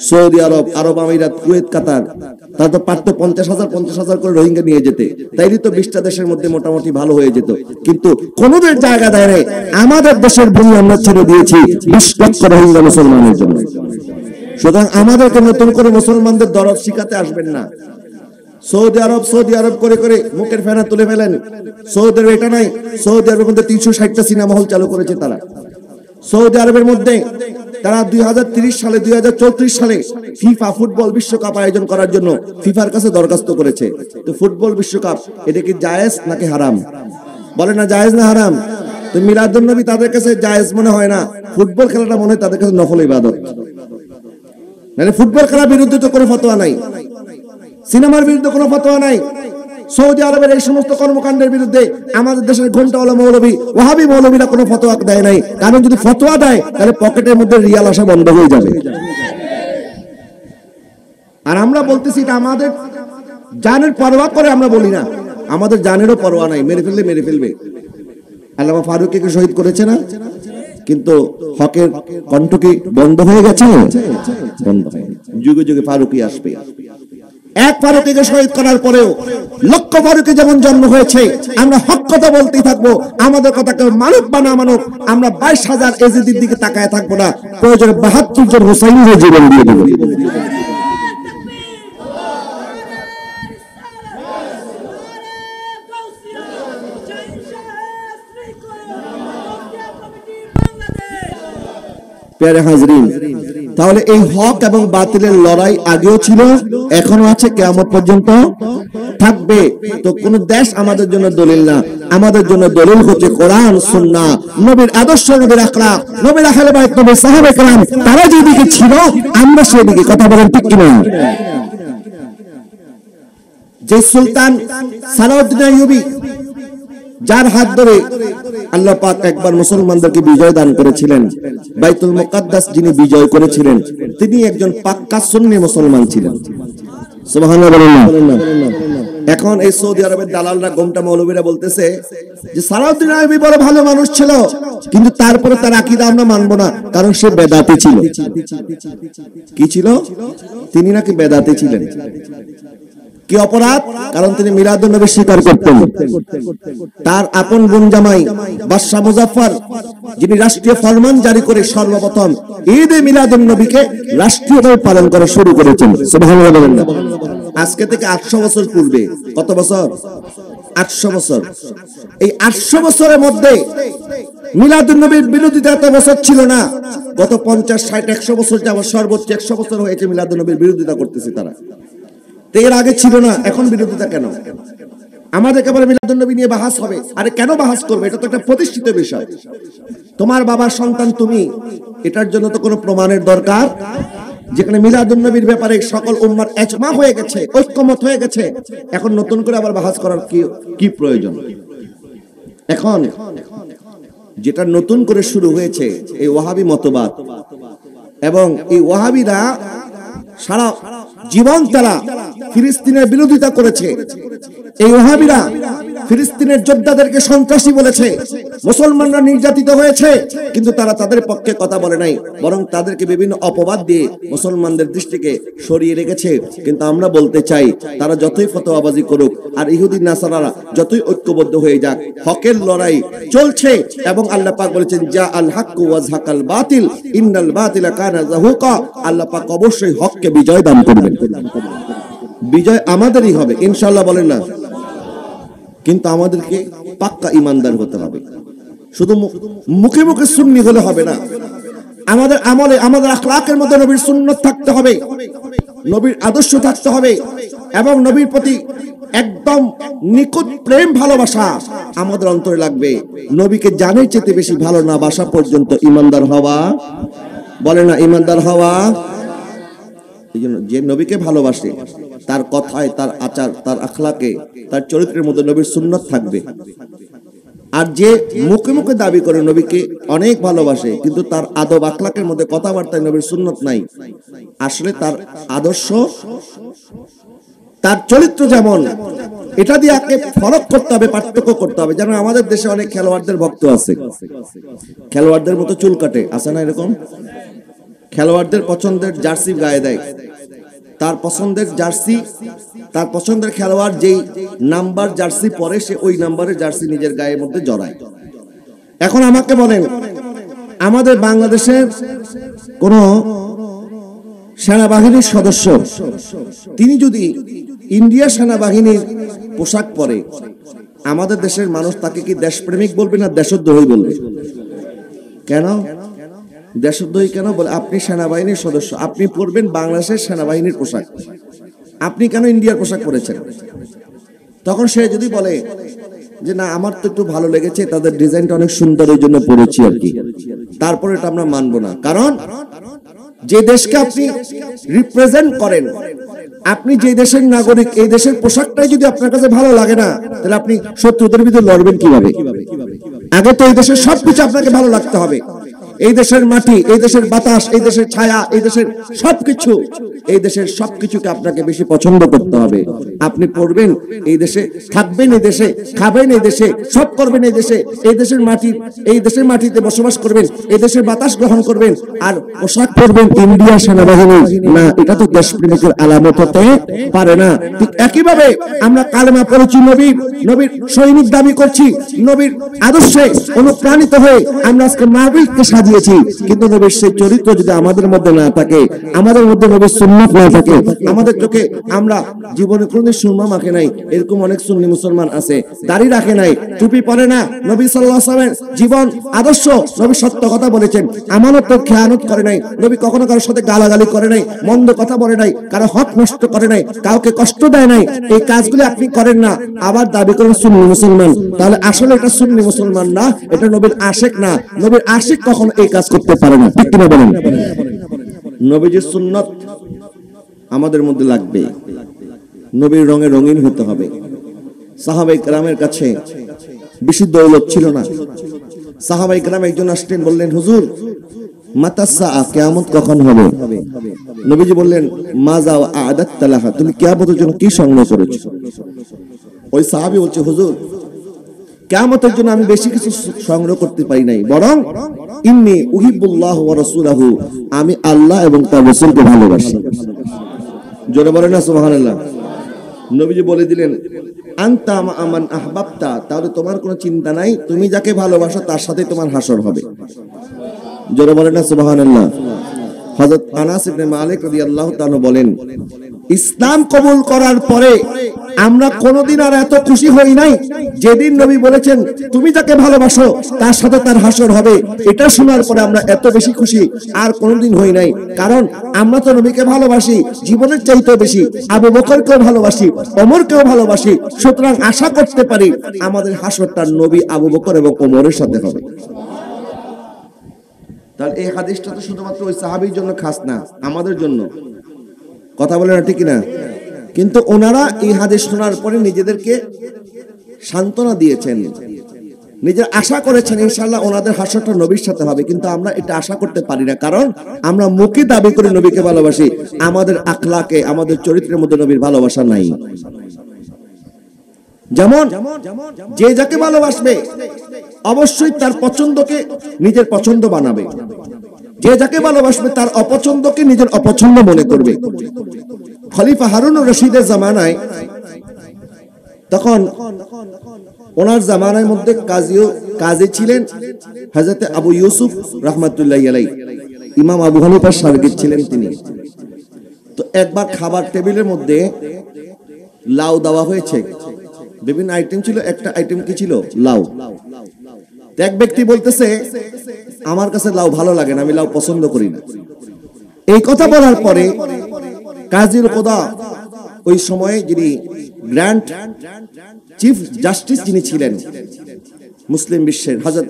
সৌদি আরব, আরব আমিরাত, কুয়েত, কাতার, তারা তো পারতো ৫০,০০০ করে রোহিঙ্গা নিয়ে যেতে, তাইলে তো ২০টা দেশের মধ্যে মোটামুটি ভালো হয়ে যেত, কিন্তু কোনোদের জায়গা দেয় নাই। আমাদের দেশের ভূমি আমরা ছেড়ে দিয়েছি ২০ লক্ষ রোহিঙ্গা মুসলমানের জন্য। সুতরাং আমাদেরকে নতুন করে মুসলমানদের দরদ শিখাতে আসবেন না। সৌদি আরব করে করে মুখের ফেনা তুলে ফেলেন। সৌদি আরব এটা নাই, সৌদি আরবের মধ্যে ৩৬০টা সিনেমা হল চালু করেছে তারা। সৌদি আরবের মধ্যে তারা ২০৩০ সালে ২০৩৪ সালে ফিফা ফুটবল বিশ্বকাপ আয়োজন করার জন্য ফিফার কাছে দরখাস্ত করেছে। তো ফুটবল বিশ্বকাপ এটা কি জায়েজ নাকি হারাম? বলে না জায়েজ না হারাম? তো মিলাদুন নবী তাদের কাছে জায়েজ মনে হয় না, ফুটবল খেলাটা মনে হয় তাদের কাছে নফল ইবাদত। মানে ফুটবল খেলার বিরুদ্ধে তো কোনো ফতোয়া নাই, সিনেমার বিরুদ্ধে কোনো ফতোয়া নাই। সৌদি আরবের এই সমস্ত কর্মকাণ্ডের বিরুদ্ধে আমাদের দেশের ঘন্টাওয়ালা মৌলবী, ওয়াহাবি মৌলবীরা কোনো ফতোয়া দেয় নাই, কারণ যদি ফতোয়া দেয় তাহলে পকেটের মধ্যে রিয়াল আসা বন্ধ হয়ে যাবে। আর আমরা বলতেছি এটা আমাদের জানের পরোয়া করে আমরা বলি না, আমাদের জানেরও পরোয়া নাই, মেরে ফেলবে। আল্লামা ফারুকীকে শহীদ করেছে না, কিন্তু হকের কণ্ঠ কি বন্ধ হয়ে গেছে? বন্ধ হয়ে গেছে। যুগে যুগে ফারুকী আসবে। এক ফারুকীকে শহীদ করার পরেও লক্ষ ফারুকী যেমন জন্ম হয়েছে, আমরা হক কথা বলতেই থাকবো। আমাদের কথা কেউ মানুক বা না মানুক, আমরা ২২,০০০ এজিদির দিকে তাকায় থাকবো না, প্রয়োজনে ৭২ জন হুসাইনের জীবন দিয়ে দেবো। প্যারে হাজরিন, তাহলে এই হক এবং বাতিলের লড়াই আগেও ছিল, এখনো আছে, কিয়ামত পর্যন্ত থাকবে। তো কোন দেশ আমাদের জন্য দলিল না, আমাদের জন্য দলিল হচ্ছে কোরআন, সুন্নাহ, নবীর আদর্শ, নবীর আখলাক, নবীর আহলে বাইত, নবীর সাহাবায়ে কেরাম, তারা যেদিকে ছিল আমরা সেদিকে। কথা বলেন ঠিক কিনা? যে সুলতান সালাউদ্দিন আইয়ুবী, যার হাত ধরে আল্লাহ পাক একবার মুসলমানদেরকে বিজয় দান করেছিলেন, বাইতুল মুকাদ্দাস যিনি বিজয় করেছিলেন, তিনি একজন পাক্কা সুন্নি মুসলমান ছিলেন। সুবহানাল্লাহ। এখন এই সৌদি আরবের দালালরা, গোমটা মৌলবীরা বলতেছে যে সালাউদ্দিন আইয়ুবী বড় ভালো মানুষ ছিল, কিন্তু তারপরে তার আকীদা আমরা মানবো না, কারণ সে বেদাতি ছিল। কি ছিল? তিনি নাকি বেদাতি ছিলেন। কি অপরাধ? কারণ তিনি মিলাদুন নবী স্বীকার করতেন। তার আপন বোন জামাই বাদশাহ মুজাফফর, যিনি রাষ্ট্রীয় ফরমান জারি করে সর্বপ্রথম ঈদে মিলাদুন নবীকে রাষ্ট্রীয়ভাবে পালন করা শুরু করেছেন। সুবহানাল্লাহ। আজকে থেকে ৮০০ বছর পূর্বে, কত বছর? ৮০০ বছর। এই ৮০০ বছরের মধ্যে মিলাদুন নবীর বিরোধিতা এত বছর ছিল না। গত ৫০, ৬০, ১০০ বছর যাবত সর্বোচ্চ ১০০ বছর হয়েছে মিলাদুন নবীর বিরোধিতা করতেছে তারা। এর আগে ছিল না, এখন বিরোধিতা কেন? আমাদের একেবারে মিলাদুন নবী নিয়ে বাহাস হবে। আরে কেন বাহাস করবে? এটা তো একটা প্রতিষ্ঠিত বিষয়। তোমার বাবার সন্তান তুমি, এটার জন্য তো কোনো প্রমাণের দরকার। যেখানে মিলাদুন নবীর ব্যাপারে সকল উম্মার ইজমা হয়ে গেছে, ঐক্যমত হয়ে গেছে, এখন নতুন করে আবার বাহাস করার কি প্রয়োজন? এখন যেটা নতুন করে শুরু হয়েছে এই ওয়াহাবি মতবাদ, এবং এই ওয়াহাবিরা সারা জীবন তারা ফিলিস্তিনের বিরোধিতা করেছে। এই ওয়াহাবিরা ফিলিস্তিনের যোদ্ধাদেরকে সন্ত্রাসী বলেছে, মুসলমানরা নির্যাতিত হয়েছে, কিন্তু তারা তাদের পক্ষে কথা বলে নাই, বরং তাদেরকে বিভিন্ন অপবাদ দিয়ে মুসলমানদের দৃষ্টিকে সরিয়ে রেখেছে। কিন্তু আমরা বলতে চাই, তারা যতই ফতোয়াবাজি করুক আর ইহুদি নাসারারা যতই ঐক্যবদ্ধ হয়ে যাক, হকের লড়াই চলছে। এবং আল্লাহ পাক বলেছেন, জা আল হাক্কু ওয়া যাকাল বাতিল ইন্নাল বাতিলা কানা যাহুকা। আল্লাহ পাক অবশ্যই হককে বিজয় দান করবেন। বিজয় আমাদেরই হবে ইনশাআল্লাহ, বলেন না? কিন্তু আমাদেরকে পাক্কা ইমানদার হতে হবে। শুধু মুখে মুখে সুন্নি হলে হবে না, আমাদের আমলে, আমাদের আখলাকের মধ্যে নবীর সুন্নাত থাকতে হবে, নবীর আদর্শ থাকতে হবে, এবং নবীর প্রতি একদম নিকট প্রেম ভালোবাসা আমাদের অন্তরে লাগবে। নবীকে জানের চেয়ে বেশি ভালো না বাসা পর্যন্ত ঈমানদার হওয়া, বলে না ঈমানদার হওয়া। এই জন্য যে নবীকে ভালোবাসে তার কথায়, তার আচার, তার আখলাকে, তার চরিত্রের মধ্যে নবীর সুন্নত থাকবে। আর যে মুখে মুখে দাবি করে নবীকে অনেক ভালোবাসে কিন্তু তার আদব আখলাকের মধ্যে কথাবার্তায় নবীর সুন্নত নাই, আসলে তার আদর্শ, তার চরিত্র যেমন, এটা দিয়ে আগে ফরক করতে হবে, পার্থক্য করতে হবে। যেন আমাদের দেশে অনেক খেলোয়াড়দের ভক্ত আছে, খেলোয়াড়দের মতো চুল কাটে, আছে না এরকম? খেলোয়াড়দের পছন্দের জার্সি গায়ে দেয়, তার পছন্দের জার্সি, তার পছন্দের খেলোয়াড় যেই নাম্বার জার্সি পরে সে ওই নাম্বারের জার্সি নিজের গায়ের মধ্যে জড়ায়। এখন আমাকে বলেন, আমাদের বাংলাদেশের কোন সেনাবাহিনীর সদস্য তিনি যদি ইন্ডিয়া সেনাবাহিনীর পোশাক পরে, আমাদের দেশের মানুষ তাকে কি দেশপ্রেমিক বলবে না দেশদ্রোহী বলবে? কেন দেশদ্রোহী কেন বলে? আপনি সেনাবাহিনীর সদস্য, আপনি পরবেন বাংলাদেশের সেনাবাহিনীর পোশাক, আপনি কেন ইন্ডিয়ার পোশাক পরেছেন? তখন সে যদি বলে যে না আমার তো একটু ভালো লেগেছে, তাদের ডিজাইনটা অনেক সুন্দর ওই জন্য পরেছি আর কি, তারপরে এটা আমরা মানবো না। কারণ যে দেশকে আপনি রিপ্রেজেন্ট করেন, আপনি যে দেশের নাগরিক, এই দেশের পোশাকটাই যদি আপনার কাছে ভালো লাগে না, তাহলে আপনি শত্রুদের বিরুদ্ধে লড়বেন কিভাবে? আগে তো এই দেশের সবকিছু আপনাকে ভালো লাগতে হবে। এই দেশের মাটি, এই দেশের বাতাস, এই দেশের ছায়া, এই দেশের সবকিছু, এই দেশের সবকিছুকে আপনাকে বেশি পছন্দ করতে হবে। আপনি পড়বেন এই দেশে, থাকবেন এই দেশে, খাবেন এই দেশে, সব করবেন এই দেশে, এই দেশের মাটি, এই দেশের মাটিতে বসবাস করবেন, এই দেশের বাতাস গ্রহণ করবেন, আর পোশাক পরবেন ইন্ডিয়া সেনাবাহিনী, না, এটা তো দেশপ্রেমিকের আলামত হতে পারে না। ঠিক একইভাবে আমরা কালেমা পড়েছি, নবীর সৈনিক দাবি করছি, নবীর আদর্শে অনুপ্রাণিত হয়ে আমরা আজকে মাহফিলকে সাজিয়েছি, কিন্তু নবীর সেই চরিত্র যদি আমাদের মধ্যে না থাকে, আমাদের মধ্যে নবীর সুন্নাত না থাকে, আমাদের চোখে আমরা জীবনে কোনদিন সুরমা মাখে নাই, এরকম অনেক সুন্নি মুসলমান আছে, দাড়ি রাখে নাই, টুপি পরে না, নবী সাল্লাল্লাহু আলাইহি ওয়াসাল্লামের জীবন আদর্শ, নবী সত্য কথা বলেছেন, আমানতের খেয়ানত করে নাই, নবী কখনো কারোর সাথে গালাগালি করে নাই, মন্দ কথা বলে নাই, কারো হক নষ্ট করে নাই, কাউকে কষ্ট দেয় নাই। এই কাজগুলি আপনি করেন না, আবার দাবি করেন সুন্নি মুসলমান, তাহলে আসলে এটা সুন্নি মুসলমান না, এটা নবীর আশিক না। নবীর আশিক কখনো এই কাজ করতে পারে না, ঠিক কিনা বলেন? নবীজির সুন্নাত আমাদের মধ্যে লাগবে, নবীর রঙে রঙিন হতে হবে। সাহাবায়ে কেরামের কাছে বেশি দৌলত ছিল না। সাহাবায়ে কেরাম একজন আসলেন, বললেন হুজুর মাতাসা, কিয়ামত কখন হবে? নবীজি বললেন মাজা আ'দাত লাহা, তুমি কিয়ামতের জন্য কি সংগ্রহ করেছো? ওই সাহাবী বলছে হুজুর কিয়ামতের জন্য আমি বেশি কিছু সংগ্রহ করতে পারি নাই, বরং ইন্নী উহিব্বুল্লাহ ওয়া রাসূলহু, আমি আল্লাহ এবং তার রাসূলকে ভালোবাসি। জোরে বলেন না সুবহানাল্লাহ। নবীজি বলে দিলেন আনতা আমান আহবাবতা, তাহলে তোমার কোনো চিন্তা নাই, তুমি যাকে ভালোবাসো তার সাথে তোমার হাসর হবে। জোরে বলেন না সুবহানাল্লাহ। হযরত আনাস ইবনে মালিক রাদিয়াল্লাহু তাআলা বলেন, ইসলাম কবুল করার পরে আমরা কোনোদিন আর এত খুশি হই নাই যেদিন নবী বলেছেন তুমি যাকে ভালোবাসো তার সাথে তার হাসর হবে। এটা শোনার পরে আমরা এত বেশি খুশি আর কোনোদিন হই নাই, কারণ আমরা তো নবীকে ভালোবাসি জীবনের চাইতেও বেশি, আবু বকরকেও ভালোবাসি, ওমরকেও ভালোবাসি, সুতরাং আশা করতে পারি আমাদের হাসরটা নবী, আবু বকর এবং ওমরের সাথে হবে। তাহলে এই হাদিসটা তো শুধুমাত্র ওই সাহাবীর জন্য খাস না, আমাদের জন্য। কথা বলে না, ঠিক না? কিন্তু ওনারা এই হাদিস শোনার পরে নিজেদেরকে সান্ত্বনা দিয়েছেন, নিজের আশা করেছেন ইনশাআল্লাহ ওনাদের হাসরটা নবীর সাথে হবে। কিন্তু আমরা এটা আশা করতে পারি না, কারণ আমরা মুখে দাবি করে নবীকে ভালোবাসি, আমাদের আখলাকে, আমাদের চরিত্রের মধ্যে নবীর ভালোবাসা নাই। যেমন যে যাকে ভালোবাসবে অবশ্যই তার পছন্দকে নিজের পছন্দ বানাবে, যে যাকে ভালোবাসবে তার অপছন্দকে নিজের অপছন্দ মনে করবে। খলিফা হারুনুর রশিদের জামানায়, তখন ওনার জামানার মধ্যে কাজী ছিলেন হযরত আবু ইউসুফ রাহমাতুল্লাহি আলাইহি, ইমাম আবু হানিফার শাগির্দ ছিলেন তিনি। তো একবার খাবার টেবিলের মধ্যে লাউ দেওয়া হয়েছে, বিভিন্ন আইটেম ছিল, একটা আইটেম কি ছিল? লাউ। এক ব্যক্তি বলতেছে আমার কাছে লাউ ভালো লাগে না, আমি লাউ পছন্দ করি না। এই কথা বলার পরে কাজীর খোদা ওই সময়ে যিনি গ্র্যান্ড চিফ জাস্টিস যিনি ছিলেন মুসলিম বিশ্বের, হযরত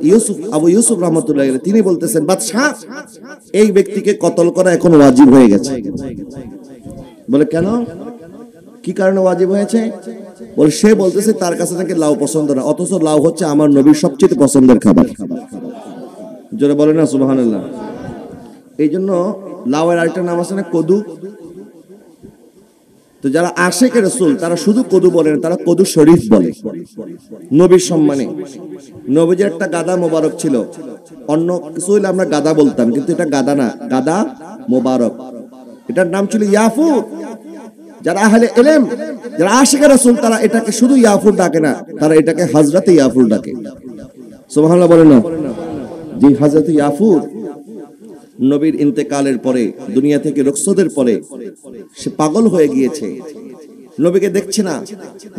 আবু ইউসুফ রাহমাতুল্লাহ আলাইহি, তিনি বলতেছেন বাদশাহ এই ব্যক্তিকে কতল করা এখন ওয়াজিব হয়ে গেছে। বলে কেন, কি কারণে ওয়াজিব হয়েছে? বলে সে বলতেছে তার কাছে নাকি লাউ পছন্দ না, অথচ লাউ হচ্ছে আমার নবীর সবচেয়ে পছন্দের খাবার। জোরে বলে না সুবহানাল্লাহ। এই জন্য লাউয়ের আরেকটা নাম আছে না, কদু। তো যারা আশিকে রাসূল তারা শুধু কদু বলেন, তারা কদু শরীফ বলে নবীর সম্মানে। নবীজির একটা গাদা মোবারক ছিল, অন্য কিছু হইলে আমরা গাদা বলতাম, কিন্তু এটা গাদা না, গাদা মোবারক। এটার নাম ছিল ইয়াফুর। যারা আহলে ইলম, যারা আশিকে রাসূল, তারা এটাকে শুধু ইয়াফুর ডাকে না, তারা এটাকে হযরতে ইয়াফুর ডাকে। সুবহানাল্লাহ বলেন না। জি, হযরতে ইয়াফুর নবীর ইন্তেকালের পরে, দুনিয়া থেকে রুখসতের পরে সে পাগল হয়ে গিয়েছে, নবীকে দেখছে না।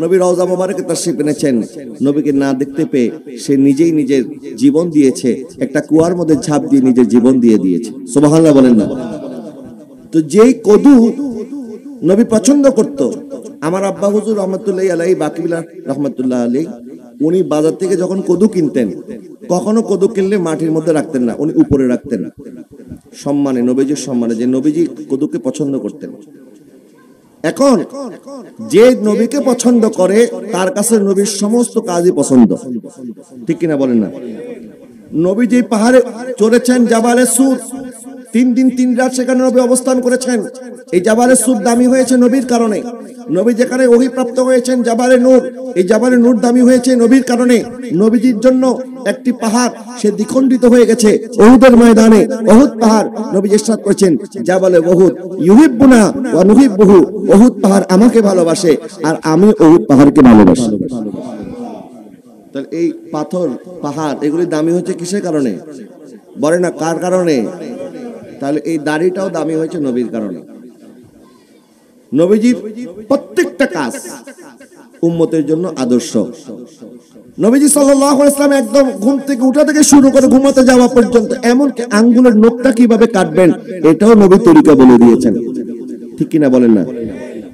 নবী রওজা মোবারকে তাশরীফ এনেছেন, নবীকে না দেখতে পেয়ে সে নিজেই নিজের জীবন দিয়েছে, একটা কুয়ার মধ্যে ঝাঁপ দিয়ে নিজের জীবন দিয়ে দিয়েছে। সুবহানাল্লাহ বলেন না। তো যেই কদু নবী পছন্দ করত, আমার আব্বা হুজুর রহমাতুল্লাহ আলাইহি, বাকিবিল্লাহ রহমাতুল্লাহ আলাইহি, উনি বাজার থেকে যখন কদু কিনতেন, কখনো কদু কিনলে মাটির মধ্যে রাখতেন না, উনি উপরে রাখতেন, সম্মানে, নবীজির সম্মানে, যে নবীজি কদুকে পছন্দ করতেন। এখন যে নবীকে পছন্দ করে তার কাছে নবীর সমস্ত কাজই পছন্দ, ঠিক কিনা বলেন না? নবী যে পাহাড়ে চড়েছেন জাবালে সুর, 3 দিন 3 রাত সেখানে নবী অবস্থান করেছেন। এই জাবালে সুর দামি হয়েছে নবীর কারণে। নবী যেখানে ওহী প্রাপ্ত হয়েছেন জাবালে নূর, এই জাবালে নূর দামি হয়েছে নবীর কারণে। নবীজির জন্য একটি পাহাড় সে দ্বিখণ্ডিত হয়ে গেছে উহুদের ময়দানে, উহুদ পাহাড়। নবী ইরশাদ করেছেন জাবালে উহুদ ইউহিব্বুনা ওয়া নুহিব্বুহু, উহুদ পাহাড় আমাকে ভালোবাসে আর আমি উহুদ পাহাড়কে ভালোবাসি। তাহলে এই পাথর, পাহাড়, এগুলি দামি হচ্ছে কিসের কারণে? বলে না কার কারণে? তাহলে এই দাড়িটাও দামি হয়েছে নবীর কারণে। নবীজির প্রত্যেকটা কাজ উম্মতের জন্য আদর্শ। নবীজি সাল্লাল্লাহু আলাইহি ওয়াসাল্লাম একদম ঘুম থেকে উঠা থেকে শুরু করে ঘুমাতে যাওয়া পর্যন্ত, এমনকি আঙ্গুলের নখটা কিভাবে কাটবেন এটাও নবী তরিকা বলে দিয়েছেন, ঠিক কিনা বলেন না?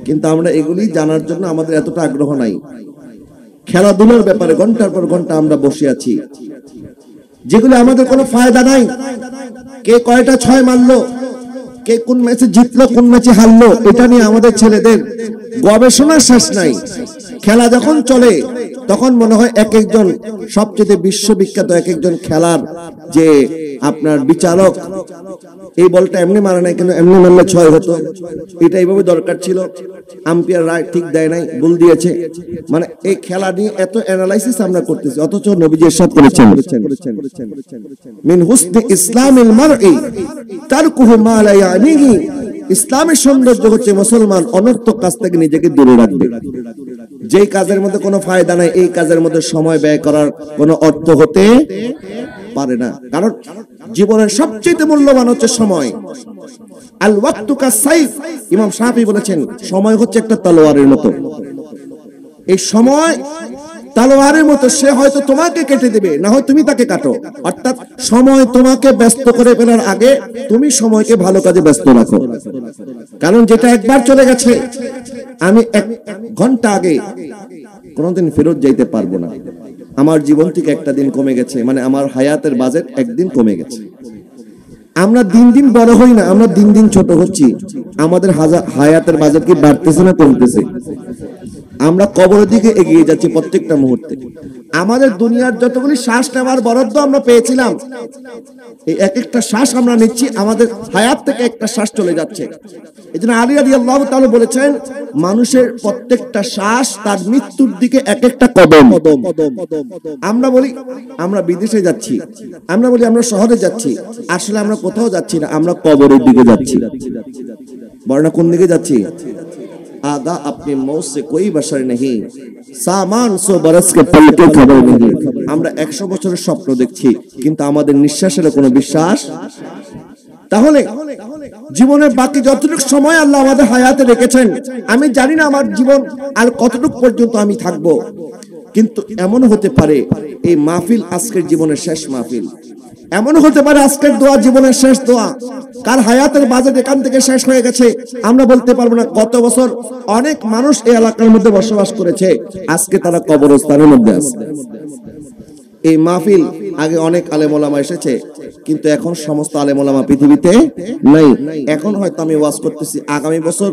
কিন্তু আমরা এগুলি জানার জন্য আমাদের এতটা আগ্রহ নাই। খেলাধুলার ব্যাপারে ঘন্টার পর ঘন্টা আমরা বসে আছি, যেগুলো আমাদের কোনো ফায়দা নাই। কে কয়টা 6 মারলো, কে কোন ম্যাচে জিতলো, কোন ম্যাচে হারলো, এটা নিয়ে আমাদের ছেলেদের গবেষণার শেষ নাই। খেলা যখন চলে তখন মনে হয় এক একজন সবচেয়ে বিশ্ববিখ্যাত এক একজন খেলার যে আপনার বিচারক, এই বলটা এমনি মারা নাই, কিন্তু এমনি মারলে 6 হতো, এটা এইভাবে দরকার ছিল, আম্পায়ার রায় ঠিক দেয় নাই, ভুল দিয়েছে। মানে এই খেলা নিয়ে এত অ্যানালাইসিস আমরা করতেছি, অথচ নবীজি ইরশাদ করেছেন মিন হুসনি ইসলামিল মারই তারকুহু মা লা ইয়ানিহি, ইসলামের সৌন্দর্য হচ্ছে মুসলমান অনর্থক কাজ থেকে নিজেকে দূরে রাখবে। যেই কাজের মধ্যে কোনো ফায়দা নাই, এই কাজের মধ্যে সময় ব্যয় করার কোনো অর্থ হতে পারে না। কারণ জীবনের সবচেয়ে মূল্যবান হচ্ছে সময়। আল ওয়াক্তু কাসাইফ, ইমাম শাফি বলেছেন সময় হচ্ছে একটা তলোয়ারের মতো। এই সময় তলোয়ারের মতো, সে হয়তো তোমাকে কেটে দেবে, না হয় তুমি তাকে কাটো। অর্থাৎ সময় তোমাকে ব্যস্ত করে ফেলার আগে তুমি সময়কে ভালো কাজে ব্যস্ত রাখো। কারণ যেটা একবার চলে গেছে, আমি 1 ঘন্টা আগে কোনোদিন ফেরত যাইতে পারবো না। আমার জীবন থেকে একটা দিন কমে গেছে, মানে আমার হায়াতের বাজেট একদিন কমে গেছে। আমরা দিন দিন বড় হই না, আমরা দিন দিন ছোট হচ্ছি। আমাদের হায়াতের বাজেট কি বাড়তেছে না কমতেছে? আমরা কবরের দিকে এগিয়ে যাচ্ছি প্রত্যেকটা মুহূর্তে। আমাদের দুনিয়ার যতগুলি শ্বাস নেওয়ার বরাদ্দ আমরা পেয়েছিলাম, এই এক একটা শ্বাস আমরা নিচ্ছি, আমাদের হায়াত থেকে একটা শ্বাস চলে যাচ্ছে। এজন্য আলী রাদিয়াল্লাহু তাআলা বলেছেন মানুষের প্রত্যেকটা শ্বাস তার মৃত্যুর দিকে এক একটা কদম। আমরা বলি আমরা বিদেশে যাচ্ছি, আমরা বলি আমরা শহরে যাচ্ছি, আসলে আমরা কোথাও যাচ্ছি না, আমরা কবরের দিকে যাচ্ছি। বর্ণনা কোন দিকে যাচ্ছি? आगा अपने मौत से कोई बशर नहीं, सामान 100 बरस के पल के खबर नहीं। আমরা 100 বছরের স্বপ্ন দেখছি, কিন্তু আমাদের নিঃশ্বাসের কোনো বিশ্বাস। তাহলে জীবনের বাকি যতটুকু সময় আল্লাহ আমাদের হায়াতে রেখেছেন, আমি জানি না আমার জীবন আর কতটুকু পর্যন্ত আমি থাকবো, কিন্তু এমন হতে পারে এই মাহফিল আজকের জীবনের শেষ মাহফিল। এমন হতে পারে আজকের দোয়া জীবনের শেষ দোয়া, কার হায়াতের বাজেট এখান থেকে শেষ হয়ে গেছে আমরা বলতে পারবো না। গত বছর অনেক মানুষ এই এলাকার মধ্যে বসবাস করেছে, আজকে তারা কবরস্থানের মধ্যে আছে। এই মাহফিল আগে অনেক আলেম ওলামা এসেছে, কিন্তু এখন সমস্ত আলেম ওলামা পৃথিবীতে নাই। এখন হয়তো আমি ওয়াজ করতেছি, আগামী বছর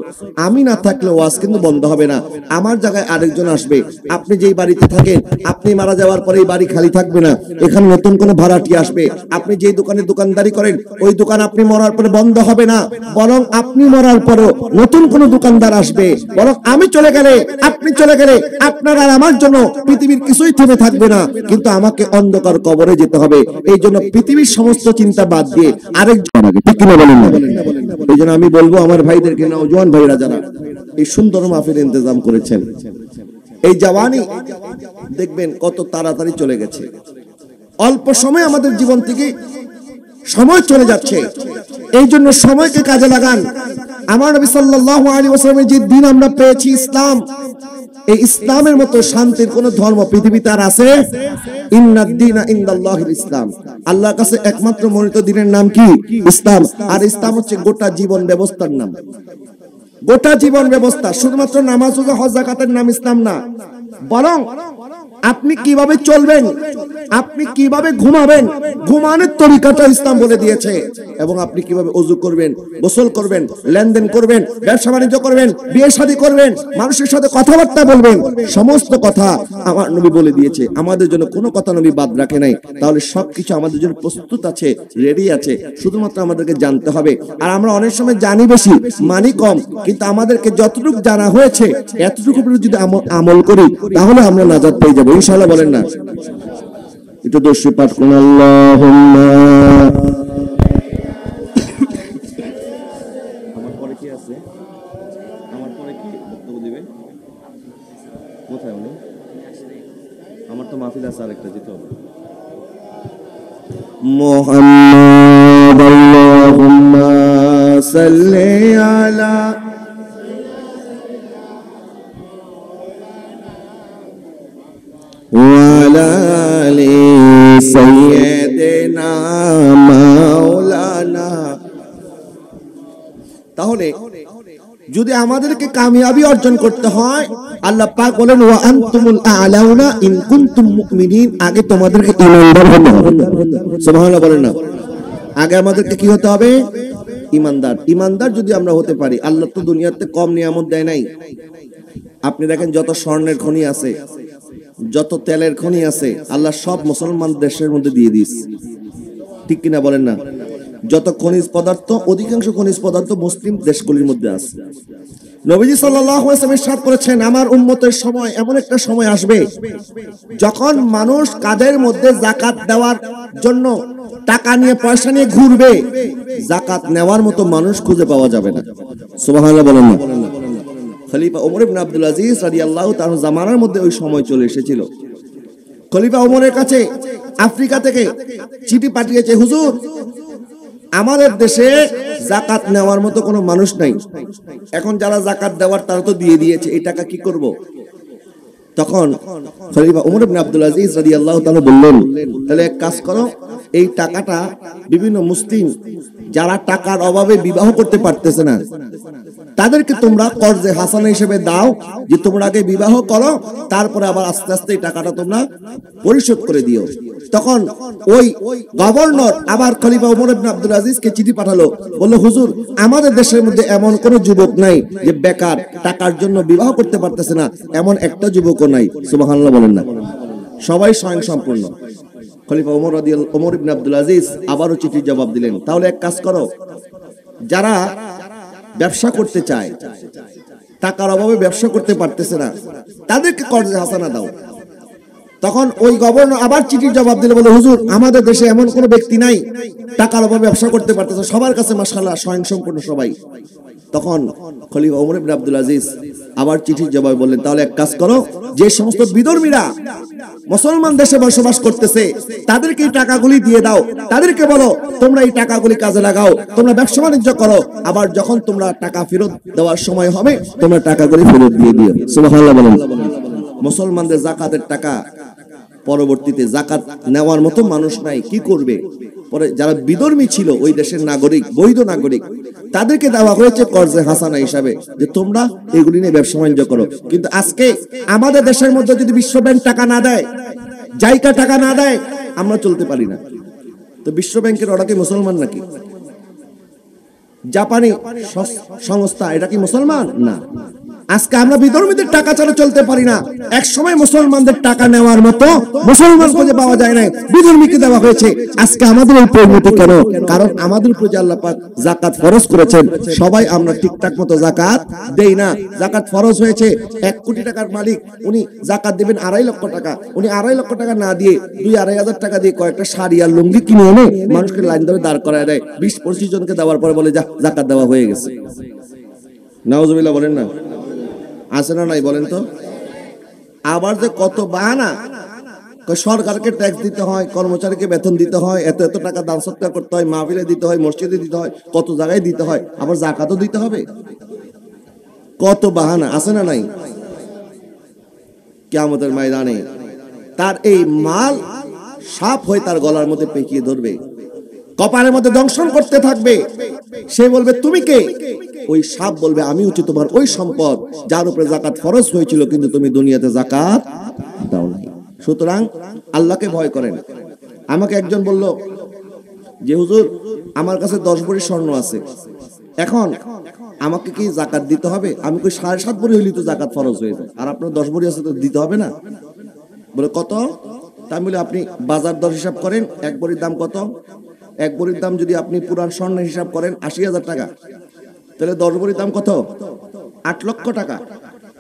আমি না থাকলে ওয়াজ কিন্তু বন্ধ হবে না, আমার জায়গায় আরেকজন আসবে। আপনি যেই বাড়িতে থাকেন, আপনি মারা যাওয়ার পরে এই বাড়ি খালি থাকবে না, এখানে নতুন কোনো ভাড়াটি আসবে। আপনি যেই দোকানে দোকানদারি করেন, ওই দোকান আপনি মরার পরে বন্ধ হবে না, বরং আপনি মরার পরও নতুন কোনো দোকানদার আসবে। বরং আমি চলে গেলে, আপনি চলে গেলে আপনার আর আমার জন্য পৃথিবীর কিছুই থেমে থাকবে না, কিন্তু আমাকে অন্ধকার কবরে যেতে হবে। এই জন্য পৃথিবীর সমস্ত চিন্তা বাদ দিয়ে আরেকজন আগে, ঠিক কিনা বলেন না? এই জন্য আমি বলবো আমার ভাইদেরকে, নওজোয়ান ভাইরা যারা এই সুন্দর মাহফিল ইন্তজাম করেছেন, এই জওয়ানি দেখবেন কত তাড়াতাড়ি চলে গেছে। অল্প সময় আমাদের জীবন থেকে সময় চলে যাচ্ছে, এই জন্য সময়কে কাজে লাগান। আমার নবী সাল্লাল্লাহু আলাইহি ওয়াসাল্লামের যে দিন আমরা পেয়েছি ইসলাম, এই ইসলামের মতো শান্তির কোন ধর্ম পৃথিবীতে আর আছে? ইন্নাদ দীনা ইনদাল্লাহিল ইসলাম, আল্লাহর কাছে একমাত্র মনোনীত দিনের নাম কি? ইসলাম। আর ইসলাম হচ্ছে গোটা জীবন ব্যবস্থার নাম, গোটা জীবন ব্যবস্থা। শুধুমাত্র নামাজ রোজা হজ যাকাতের নাম ইসলাম না, বরং আপনি কিভাবে চলবেন, আপনি কিভাবে ঘুমাবেন, ঘুমানোর তরিকাটা ইসলাম বলে দিয়েছে। এবং আপনি কিভাবে ওযু করবেন, গোসল করবেন, লেনদেন করবেন, ব্যবসা বাণিজ্য করবেন, বিয়ে শাদী করবেন, মানুষের সাথে কথাবার্তা বলবেন, সমস্ত কথা আমার নবী বলে দিয়েছে। আমাদের জন্য কোনো কথা নবী বাদ রাখে নাই। তাহলে সবকিছু আমাদের জন্য প্রস্তুত আছে, রেডি আছে, শুধুমাত্র আমাদেরকে জানতে হবে। আর আমরা অনেক সময় জানি বেশি, মানি কম, কিন্তু আমাদেরকে যতটুকু জানা হয়েছে এতটুকু যদি আমল করি তাহলে আমরা নাজাত পেয়ে যাবো ইনশাআল্লাহ। বলেন না? একটু দর্শী পাঠ করুন, আল্লাহুম্মা। আমার পরে কি আছে? আমার পরে কি বক্তব্য দিবেন? কোথায় উনি? আমার তো মাহফিল আছে আরেকটা, যেতে হবে। মুহাম্মাদ আল্লাহুম্মা সাল্লি আলা ওয়ালা আলি সাইয়্যিদিনা মাওলানা। তাহলে যদি আমাদেরকে কামিয়াবি অর্জন করতে হয়, আল্লাহ পাক বলেন ওয়া আনতুমুল আ'লাউনা ইন কুনতুম মুমিনিন, আগে তোমাদেরকে ঈমানদার হতে হবে। সুবহানাল্লাহ বলেন না? আগে আমাদেরকে কি হতে হবে? ঈমানদার। ঈমানদার যদি আমরা হতে পারি, আল্লাহ তো দুনিয়াতে কম নিয়ামত দেয় নাই। আপনি দেখেন যত স্বর্ণের খনি আছে, যত তেলের খনি আছে, আল্লাহ সব মুসলমান দেশের মধ্যে দিয়ে দিয়েছে, ঠিক কিনা বলেন না? যত খনিজ পদার্থ, অধিকাংশ খনিজ পদার্থ মুসলিম দেশগুলির মধ্যে আছে। নবীজি সাল্লাল্লাহু আলাইহি ওয়াসাল্লাম ইরশাদ করেছেন, আমার উম্মতের সময় এমন একটা সময় আসবে যখন মানুষ কাঁধের মধ্যে যাকাত দেওয়ার জন্য টাকা নিয়ে, পয়সা নিয়ে ঘুরবে, যাকাত নেওয়ার মতো মানুষ খুঁজে পাওয়া যাবে না। সুবহানাল্লাহ বলেন না? খলিফা ওমর ইবনে আব্দুল আজিজ রাদিয়াল্লাহু তাআলা জামানার মধ্যে ওই সময় চলে এসেছিল। খলিফা ওমরের কাছে আফ্রিকা থেকে চিঠি পাঠিয়েছে, হুজুর আমাদের দেশে যাকাত নেওয়ার মতো কোনো মানুষ নাই, এখন যারা যাকাত দেওয়ার তারা তো দিয়ে দিয়েছে, এই টাকা কি করব? তখন খলিফা ওমর ইবনে আব্দুল আজিজ রাদিয়াল্লাহু তাআলা বললেন, তাহলে এক কাজ করো, এই টাকাটা বিভিন্ন মুসলিম যারা টাকার অভাবে বিবাহ করতে পারতেছে না তাদেরকে তোমরা কর্জে হাসানা হিসেবে দাও, যে তোমরা আগে বিবাহ করো, তারপরে আবার আস্তে আস্তে এই টাকাটা তোমরা পরিশোধ করে দিও। তখন ওই গভর্নর আবার খলিফা ওমর ইবনে আব্দুল আজিজকে চিঠি পাঠালো, বলল, হুজুর আমাদের দেশের মধ্যে এমন কোন যুবক নাই যে বেকার, টাকার জন্য বিবাহ করতে পারতেছে না, এমন একটা যুবকও নাই। সুবহানাল্লাহ বলেন না? সবাই স্বয়ং সম্পূর্ণ। খলিফা ওমর ইবনে আব্দুল আজিজ আবারও চিঠির জবাব দিলেন, তাহলে এক কাজ করো, যারা ব্যবসা করতে চায়, টাকার অভাবে ব্যবসা করতে পারতেছে না, তাদেরকে কর্জে হাসানা দাও। তখন ওই গভর্নর আবার চিঠির জবাব দিলে, বলে, হুজুর আমাদের দেশে এমন কোন ব্যক্তি নাই টাকার অভাবে ব্যবসা করতে পারতেছে, সবার কাছে মাশাআল্লাহ স্বয়ংসম্পূর্ণ সবাই। তখন খলিফা ওমর ইবনে আব্দুল আজিজ আবার চিঠির জবাবে বললেন, তাহলে এক কাজ করো, যে সমস্ত বিধর্মীরা মুসলমান দেশে বসবাস করতেছে তাদেরকে এই টাকাগুলি দিয়ে দাও, তাদেরকে বলো তোমরা এই টাকাগুলি কাজে লাগাও, তোমরা ব্যবসা বাণিজ্য করো, আবার যখন তোমরা টাকা ফেরত দেওয়ার সময় হবে তোমরা টাকাগুলি ফেরত দিয়ে দিও। সুবহানাল্লাহ বলেন? মুসলমানদের যাকাতের টাকা পরবর্তীতে যাকাত নেওয়ার মতো মানুষ নাই, কি করবে? পরে যারা বিধর্মী ছিল ওই দেশের নাগরিক, বৈধ নাগরিক, তাদেরকে দেওয়া হয়েছে কর্জে হাসানা হিসাবে, যে তোমরা এগুলি নিয়ে ব্যবসা বাণিজ্য করো। কিন্তু আজকে আমাদের দেশের মধ্যে যদি বিশ্ব ব্যাংক টাকা না দেয়, জাইকা টাকা না দেয়, আমরা চলতে পারি না। তো বিশ্ব ব্যাংকের ওরা কি মুসলমান নাকি? জাপানি সংস্থা এটা কি মুসলমান? না। আজকে আমরা বিধর্মীদের টাকা ছাড়া চলতে পারি না। এক সময় মুসলমানদের টাকা নেওয়ার মতো মুসলমান খুঁজে পাওয়া যায় না, বিধর্মীকে দেওয়া হয়েছে। আজকে আমাদের এই পরিণতি কেন? কারণ আমাদের উপর যে আল্লাহ পাক যাকাত ফরজ করেছেন, সবাই আমরা ঠিকঠাক মতো যাকাত দেই না। যাকাত ফরজ হয়েছে, 1 কোটি টাকার মালিক, উনি যাকাত দিবেন 2.5 লক্ষ টাকা। উনি 2.5 লক্ষ টাকা না দিয়ে 2-2.5 হাজার টাকা দিয়ে কয়েকটা শাড়ি আর লুঙ্গি কিনে এনে মানুষকে লাইন ধরে দাঁড় করায় দেয়। 20-25 জনকে দেওয়ার পরে বলে যাকাত দেওয়া হয়ে গেছে। নাউজুবিল্লাহ বলেন না? আছে না নাই বলেন তো? আবার যে কত বাহানা, সরকারকে ট্যাক্স দিতে হয়, কর্মচারীকে বেতন দিতে হয়, এত এত টাকা দান সৎকার করতে হয়, মাহফিলে দিতে হয়, মসজিদে দিতে হয়, কত জায়গায় দিতে হয়, আবার যাকাতও দিতে হবে। কত বাহানা, আছে না নাই? কিয়ামতের ময়দানে তার এই মাল সাপ হয়ে তার গলার মধ্যে পেঁচিয়ে ধরবে, কপালের মধ্যে দংশন করতে থাকবে। সে বলবে তুমি কে? ওই সাপ বলবে আমি হচ্ছি তোমার ওই সম্পদ যার উপরে যাকাত ফরজ হয়েছিল, কিন্তু তুমি দুনিয়াতে যাকাত দাও নাই। সুতরাং আল্লাহকে ভয় করেন। আমাকে একজন বলল যে হুজুর আমার কাছে 10 ভরি স্বর্ণ আছে, এখন আমাকে কি যাকাত দিতে হবে? আমি কই 7.5 ভরি হইলে তো যাকাত ফরজ হয়ে যায়, আর আপনার 10 ভরি আছে তো দিতে হবে না? বলে কত? তাই বলে আপনি বাজার দর হিসাব করেন, 1 ভরির দাম কত? 1 ভরির দাম যদি আপনি পুরান স্বর্ণের হিসাব করেন 80,000 টাকা, তাহলে 10 ভরির দাম কত? 8 লক্ষ টাকা।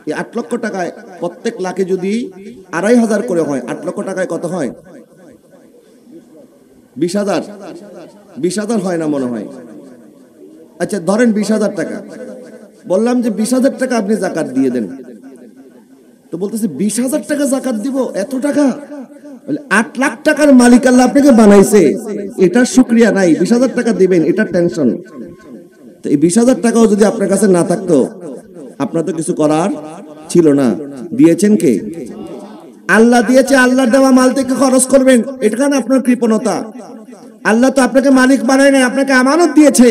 এই 8 লক্ষ টাকায় প্রত্যেক লাখে যদি 2,500 করে হয়, 8 লক্ষ টাকায় কত হয়? 20,000। 20,000 হয় না মনে হয়। আচ্ছা ধরেন 20,000 টাকা। বললাম যে 20,000 টাকা আপনি যাকাত দিয়ে দেন। তো বলতেছে 20,000 টাকা যাকাত দিব? এত টাকা? 8 লাখ টাকার মালিক আল্লাহ আপনাকে বানাইছে, এটা শুকরিয়া নাই, 20,000 টাকা দিবেন, এটা টেনশন। তো এই 20,000 টাকাও যদি আপনার কাছে না থাকতো, আপনার তো কিছু করার ছিল না। দিয়েছেন কে? আল্লাহ দিয়েছে। আল্লাহর দেওয়া মাল থেকে খরচ করবেন, এটা কেন আপনার কৃপণতা? আল্লাহ তো আপনাকে মালিক বানায় নাই, আপনাকে আমানত দিয়েছে,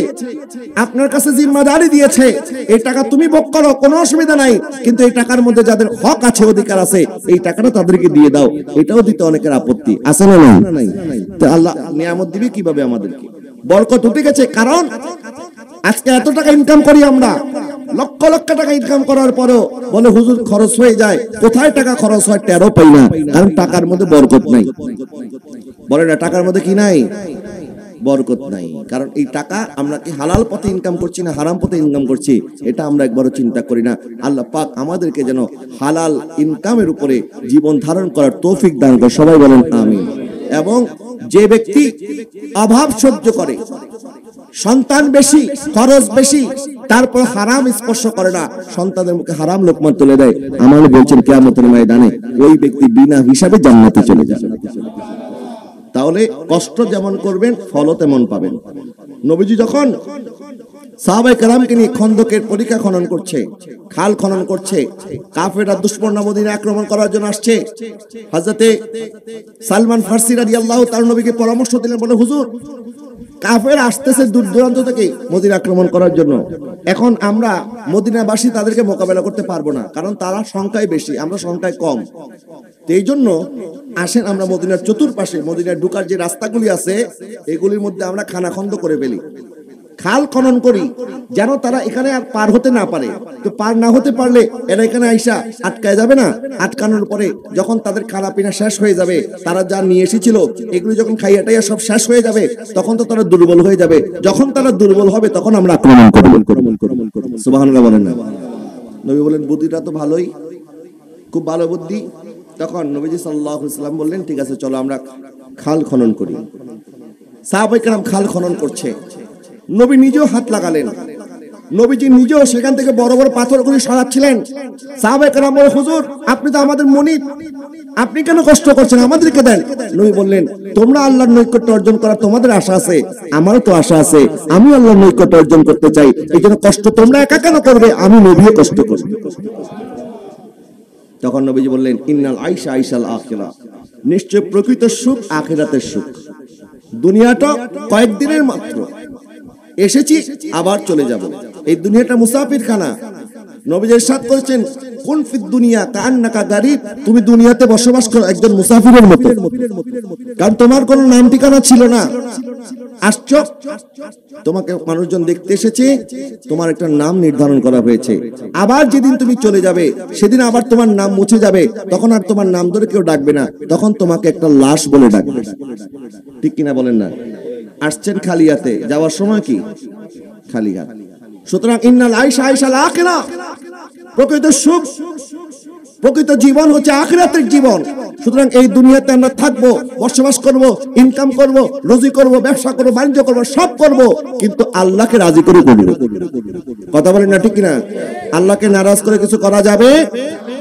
আপনার কাছে জিম্মাদারি দিয়েছে। এই টাকা তুমি ভোগ করো, কোনো অসুবিধা নাই, কিন্তু এই টাকার মধ্যে যাদের হক আছে, অধিকার আছে, এই টাকাটা তাদেরকে দিয়ে দাও। এটাও দিতে অনেকের আপত্তি আছে না নাই? তো আল্লাহ নিয়ামত দিবে কিভাবে আমাদেরকে? বরকত উঠে গেছে। কারণ আজকে এত টাকা ইনকাম করি আমরা, লক্ষ লক্ষ টাকা ইনকাম করার পরেও বলে হুজুর খরচ হয়ে যায়। কোথায় টাকা খরচ হয় টেরও পাই না, কারণ টাকার মধ্যে বরকত নাই। বলে না টাকার মধ্যে কি নাই? বরকত নাই। কারণ এই টাকা আমরা কি হালাল পথে ইনকাম করছি না হারাম পথে ইনকাম করছি, এটা আমরা একবারও চিন্তা করি না। আল্লাহ পাক আমাদেরকে যেন হালাল ইনকামের উপরে জীবন ধারণ করার তৌফিক দান করে, সবাই বলেন আমিন। এবং যে ব্যক্তি অভাব সহ্য করে, সন্তান বেশি, খরচ বেশি, তারপর হারাম স্পর্শ করে না, সন্তানের মুখে হারাম লোকমা তুলে দেয়, আমাকে বলছেন কিয়ামতের ময়দানে ওই ব্যক্তি বিনা হিসাবে জান্নাতে চলে যাবে। তাহলে কষ্ট যেমন করবেন ফলও তেমন পাবেন। নবীজি যখন সাহাবায়ে কেরামকে নিয়ে খন্দকের পরিখা খনন করছে, খাল খনন করছে, কাফেররা দুশমনরা মদিনা আক্রমণ করার জন্য আসছে, হযরতে সালমান ফারসি রাদিয়াল্লাহু তাআলা নবীকে পরামর্শ দিলেন, বলে হুজুর কাফের আসতেছে দূর দূরান্ত থেকে মদিনা আক্রমণ করার জন্য, এখন আমরা মদিনাবাসী তাদেরকে মোকাবেলা করতে পারবো না, কারণ তারা সংখ্যায় বেশি, আমরা সংখ্যায় কম। এই জন্য আসেন আমরা মদিনার চতুর্পাশে, মদিনার ঢোকার যে রাস্তাগুলি আছে এগুলির মধ্যে আমরা খানাখন্দ করে ফেলি, খাল খনন করি, যেন তারা এখানে আর পার হতে না পারে। তো পার না হতে পারলে এরা এখানে আইসা আটকায় যাবে না। আটকানোর পরে যখন তাদের খানা পিনা শেষ হয়ে যাবে, তারা যা নিয়ে এসেছিল এগুলি যখন খাইয়া টাইয়া সব শেষ হয়ে যাবে, তখন তো তারা দুর্বল হয়ে যাবে। যখন তারা দুর্বল হবে তখন আমরা আক্রমণ করব। সুবহানাল্লাহ বলেন না? নবী বলেন বুদ্ধিটা তো ভালোই, খুব ভালো বুদ্ধি। তখন নবীজি সাল্লাল্লাহু আলাইহি ওয়াসাল্লাম বললেন ঠিক আছে চলো আমরা খাল খনন করি। সাহাবায়ে কেরাম খাল খনন করছে, নবী নিজেও হাত লাগালেন, নবীজি নিজেও সেখান থেকে বড় বড় পাথরগুলি সরাচ্ছিলেন। সাহাবায়ে কেরাম বলে হুজুর আপনি তো আমাদের মুনিব, আপনি কেন কষ্ট করছেন, আমাদেরকে দেন। নবী বললেন তোমরা আল্লাহর নৈকট্য অর্জন করার তোমাদের আশা আছে, আমারও তো আশা আছে, আমি আল্লাহর নৈকট্য অর্জন করতে চাই, এই জন্য কষ্ট তোমরা একা কেন করবে, আমি নবীও কষ্ট করব। তখন নবীজি বললেন ইন্নাল আইশা আইশাল আখিরা, নিশ্চয় প্রকৃত সুখ আখিরাতের সুখ। দুনিয়াটা কয়েকদিনের মাত্র, এসেছি আবার চলে যাব। এই দুনিয়াটা মুসাফির খানা। নবীজি ইরশাদ করেছেন, কুন ফিদ দুনিয়া কান্নাকা গারিব, তুমি দুনিয়াতে বসবাস করো একজন মুসাফিরের মতো, কারণ তোমার কোনো নাম ঠিকানা ছিল না। আসছো, তোমাকে মানুষজন দেখতে এসেছে, তোমার একটা নাম নির্ধারণ করা হয়েছে। আবার যেদিন তুমি চলে যাবে, সেদিন আবার তোমার নাম মুছে যাবে, তখন আর তোমার নাম ধরে কেউ ডাকবে না, তখন তোমাকে একটা লাশ বলে ডাকবে। ঠিক কিনা বলেন না? আসছেন খালি হাতে, যাওয়ার সময় কি খালি হাত। সুতরাং ইন্নাল আইশা আইশাল আখিরা, প্রকৃত সুখ, প্রকৃত জীবন হচ্ছে আখিরাতের জীবন। সুতরাং এই দুনিয়াতে আমরা থাকবো, বসবাস করব, ইনকাম করব, রুজি করব, ব্যবসা করব, বাণিজ্য করব, সব করব, কিন্তু আল্লাহকে রাজি করে করব। কথা বলেন না ঠিক কিনা? আল্লাহকে নারাজ করে কিছু করা যাবে?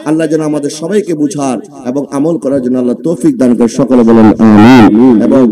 আল্লাহ যেন আমাদের সবাইকে বুঝার এবং আমল করার জন্য আল্লাহ তৌফিক দান করে। সকলে বলেন আমিন। এবং